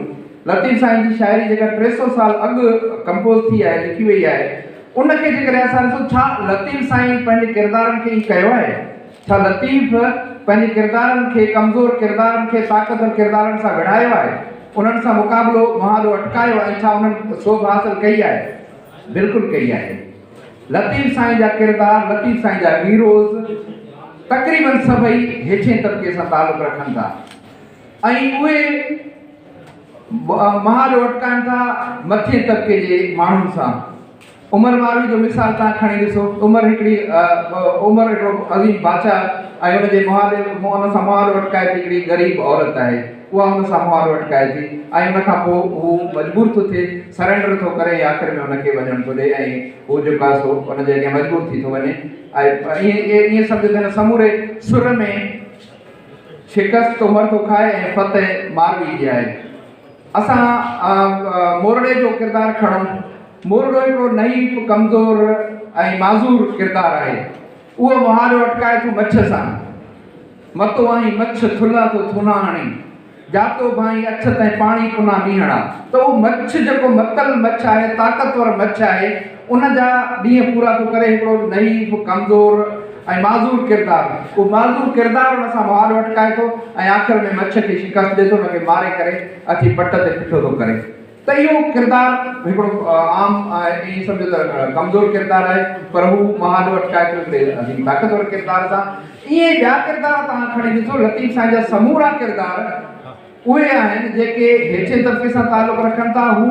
लतीफ़ साईं जी शाइरी जेका 300 साल अॻु कंपोज़ थी आहे, लिखी वई आहे, उनखे जेकॾहिं असां ॾिसूं, छा लतीफ़ साईं पंहिंजे किरदारनि खे ई कयो आहे? छा लतीफ़ पंहिंजे किरदारनि खे, कमज़ोर किरदारनि खे ताक़तवर किरदारनि सां विढ़ायो आहे, उन्हनि सां मुक़ाबिलो मुहारो अटकायो आहे, छा उन्हनि सोभ हासिल कई आहे? बिल्कुलु कई आहे। लतीफ़ साईं जा किरदार, लतीफ़ साईं जा हीरोज़ तक़रीबन सभई हेठे तबिके सां तालुक़ु रखनि था ऐं उहे मुहारो अटकाइनि था मथे तबिके जे माण्हुनि सां। उमर मारवी जो मिसाल तव्हां खणी ॾिसो। उमर हिकिड़ो अज़ीम बादशाह ऐं हुनजे उन सां मुहारो अटकाए थी हिकिड़ी ग़रीब औरत आहे, उहा हुन सां मुहारो अटकाए थी ऐं उन खां पोइ हू मजबूर थो थिए, सरेंडर थो करे ऐं आख़िर में हुनखे वञणु थो ॾिए ऐं हू जेको आहे सो हुनजे अॻियां मजबूर थी थो वञे। ऐं ईअं सम्झो त हिन समूरे सुर में शिकस्त उमर थो खाए ऐं फतेह मारवी जी आहे। असां मोरड़े जो किरदारु खणूं। मोरड़ो हिकिड़ो नहीफ़, कमज़ोर ऐं माज़ूर किरदारु आहे। उहो मुहारो अटकाए थो मच्छ सां, मतो आई मच्छ थुला तो थुना हणी, जातो भाई अछ ताईं पाणी पुना मीहणा। त उहो मच्छ जेको मतल मच्छ आहे, ताक़तवर मच्छ आहे, उन जा ॾींहं पूरा थो करे हिकिड़ो नहीफ़, कमज़ोर ऐं माज़ूर किरदारु। उहो माज़ूर किरदारु हुन सां मुहारो अटकाए थो ऐं आख़िर में मच्छ खे शिकस्त ॾिए थो, हुनखे मारे करे अची पट ते पिठो थो करे। त इहो किरदारु हिकिड़ो आम ईअं सम्झो त कमज़ोर किरदारु आहे, पर हू मुहारो अटकाए थो हिकिड़े ताक़तवर किरदार सां। इहे ॿिया किरदार तव्हां खणी ॾिसो, लतीफ़ साईं जा समूरा किरदार उहे आहिनि जेके हेठे तबिके सां तालुक़ु रखनि था। हू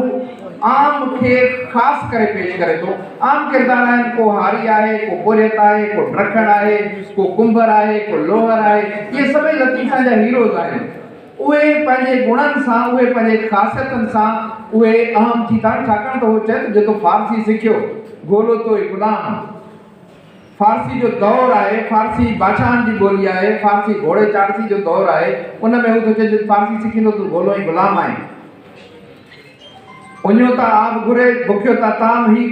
आम खे ख़ासि करे पेश करे थो। आम किरदार आहिनि, को हारी आहे, को पुरियत आहे, को ड्रखड़ आहे, को कुंभर आहे, को लोहर आहे, इहे सभई लतीफ़ साईं जा हीरोज़ आहिनि। उहे पंहिंजे गुणनि सां, उहे पंहिंजे ख़ासियतुनि सां उहे अहम थी था, छाकाणि त उहो चए थो जेको फारसी सिखियो गोलो तो गुलाम। फारसी जो दौरु आहे, फारसी बादशाहनि जी ॿोली आहे, फारसी घोड़े चाड़सी जो दौरु आहे, उन में हू थो चए फारसी सिखींदो तूं गोलो ई गुलाम आहे। उञो त आब घुरे, बुखियो त ताम ही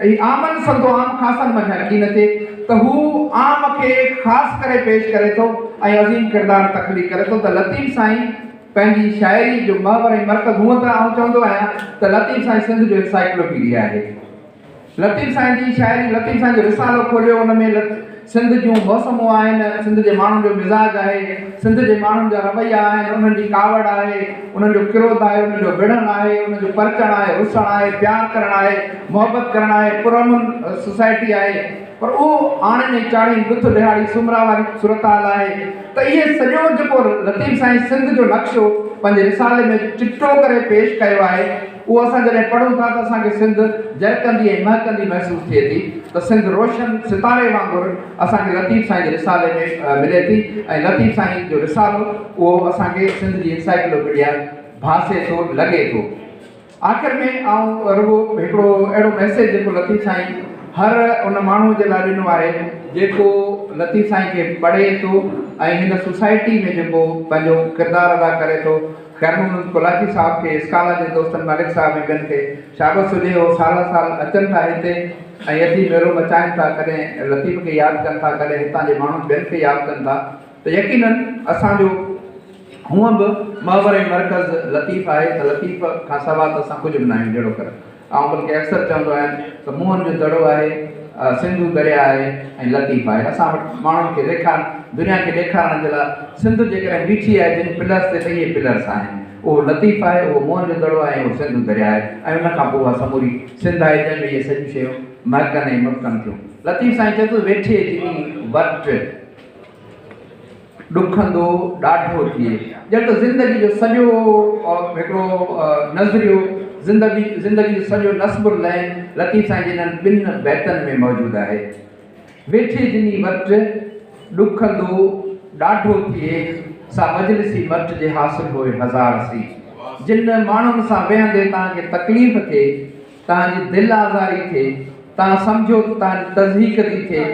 आमन संदो आम ख़ासनि में यकीन थिए त हू आम खे ख़ासि करे पेश करे थो ऐं अज़ीम किरदारु तख़लीक़ करे थो। त लतीफ़ साईं पंहिंजी शाइरी जो महवर ऐं मर्कज़, हूअं त आउं चवंदो आहियां त लतीफ़ साईं सिंध जो एनसाइक्लोपीडिया आहे। लतीफ़ साईं जी शाइरी, लतीफ़ साईं जो रिसालो खोलियो, हुन में सिंध जूं मौसमूं आहिनि, सिंध जे माण्हुनि जो मिज़ाज आहे, सिंध जे माण्हुनि जा रवैया आहिनि, उन्हनि जी कावड़ आहे, उन्हनि जो क्रोध आहे, उन्हनि जो विढ़ण आहे, उन्हनि जो परचण आहे, रुसण आहे, प्यार करणु आहे, मोहबत करणु आहे, पुरअमन सोसाइटी आहे। पर उहो आणे ने चाढ़ी ॾुथ ॾिहाड़ी सुमरा वारी सूरताल आहे। त इहे सॼो जेको लतीफ़ साईं सिंध जो नक्शो पंहिंजे रिसाले में चिट्टो करे पेश कयो आहे, उहो असां जॾहिं पढ़ूं था त असांखे सिंध जरकंदी ऐं महकंदी महसूसु थिए थी। त सिंध रोशन सितारे वांगुरु असांखे लतीफ़ साईं जे रिसाले में मिले थी ऐं लतीफ़ साईं जो रिसालो उहो असांखे सिंध जी एनसाइक्लोपीडिया भासे थो, लॻे थो। आख़िर में आउं रुगो हिकिड़ो अहिड़ो मैसेज जेको लतीफ़ साईं हर उन माण्हू जे लाइ ॾिनो आहे जेको लतीफ़ साईं खे पढ़े थो ऐं हिन सोसाइटी में जेको पंहिंजो किरदारु अदा करे थो। ख़ैर मोहम्मद कोलाची साहब खे, स्काला जे दोस्तनि मालिक साहब ऐं ॿियनि खे शाबस हुजे, उहो साल साल अचनि था हिते ऐं अची मेरो मचाइनि था, कॾहिं लतीफ़ खे यादि कनि था, कॾहिं हितां जे माण्हुनि ॿियनि खे यादि कनि था। त यकीननि असांजो हूअं बि महवर ऐं मर्कज़ लतीफ़ आहे, त लतीफ़ खां सवाइ त असां कुझु बि न आहियूं जहिड़ो करे। ऐं बल्कि अक्सर चवंदो आहियां त मुंहनि जो दड़ो आहे, सिंधु दरिया आहे ऐं लतीफ़ आहे। असां वटि माण्हुनि खे दुनिया खे ॾेखारण जे लाइ सिंधु जेकॾहिं बीठी आहे जिन पिलर्स ते त इहे पिलर्स आहिनि, उहो लतीफ़ आहे, उहो मुंहनि जो दड़ो आहे, उहो सिंधु दरिया आहे, ऐं उन खां पोइ समूरी सिंध आहे जंहिंमें इहे सॼियूं शयूं महकनि ऐं मुटकनि थियूं। लतीफ़ साईं चए थो वेठे जिनी वटि ॾुखंदो ॾाढो थिए, ॼण त ज़िंदगी जो सॼो हिकिड़ो नज़रियो, ज़िंदगी जो सॼो नस्बुर लैन लतीफ़ साईं जे हिननि ॿिनि बैतनि में मौजूदु आहे। वेठे जिनी वटि ॾुखंदो ॾाढो थिए, सा मजलिसी मट जे हासिल होए हज़ार सी। जिन माण्हुनि सां वेहंदे तव्हांखे तकलीफ़ थिए, तव्हांजी दिलि आज़ारी थिए, तव्हां सम्झो त तव्हांजी तज़हीक थी थिए,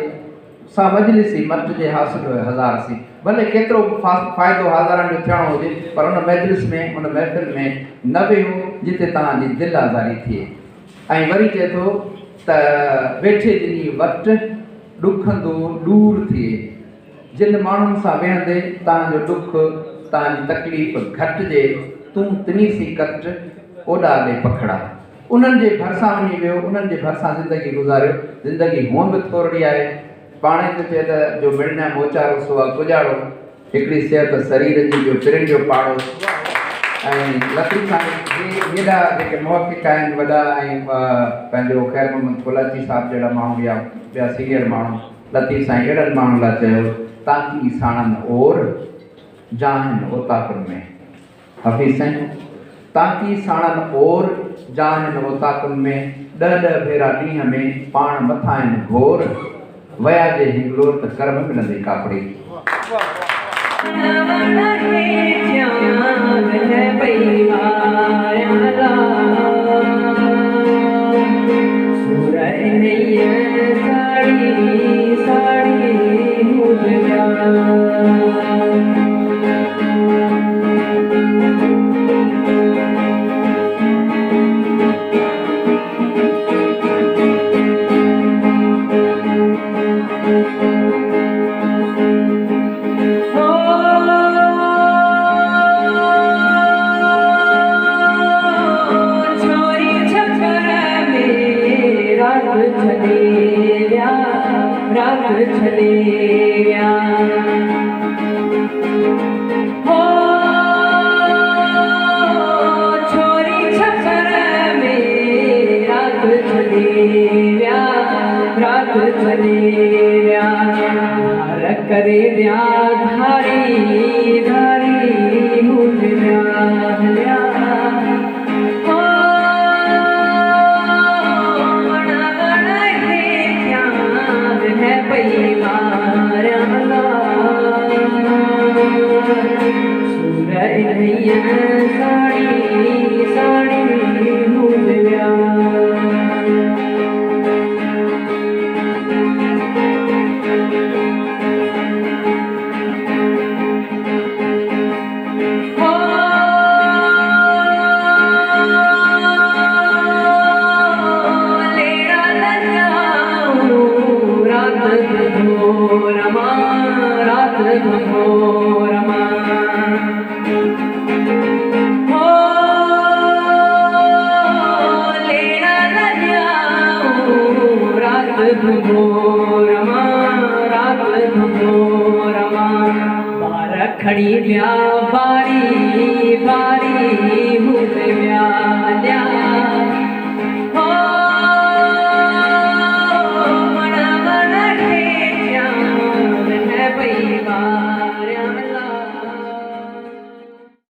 सा मजलिसी मट जे हासिल होए हज़ार सी। भले केतिरो फ़ाइदो हज़ारनि जो थियणो हुजे, पर उन मजलिस में, उन महफ़िल में न वेहो जिते तव्हांजी दिलि आज़ारी थिए। ऐं वरी चए थो त वेठे जिनी वटि ॾुखंदो दूर थिए, जिन माण्हुनि सां वेहंदे तव्हांजो ॾुख, तव्हांजी तकलीफ़ घटिजे, तूं तिनी सी कट ओॾा ॾे पखड़ा। उन्हनि जे भरिसां वञी वियो, उन्हनि जे भरिसां ज़िंदगी गुज़ारियो। ज़िंदगी हुअं बि थोरी आहे, पाण ई त चए त जो मिड़ना मोचारो सो आहे गुजारो, हिकिड़ी सिहत शरीर जी जो पिरनि जो पाड़ो। ऐं लतीफ़ साईं हेॾा जेके मुहक़िक़ आहिनि वॾा, ऐं पंहिंजो ख़ैर मोहम्मद कोलाची साहिबु जहिड़ा माण्हू या ॿिया सीनियर माण्हू, लतीफ़ साईं अहिड़नि माण्हुनि लाइ चयो ताकी साणनि और जाहिन ओताकुनि में। हफ़ीज़ साईं ताकी साणनि और जाहिन ओताकुनि में, ॾह भेरा ॾींहं में पाण मथां आहिनि घोर, वया जे हिकिड़ो त कर्म मिलंदी कापड़ी। करे व्या धारी धारी मुझ व्या हो बड़ा बड़ा ख्याल है पई मारा सूरज नैया साड़ी साड़ी मुझ व्या खड़ी व्या बारी बारी हुज व्या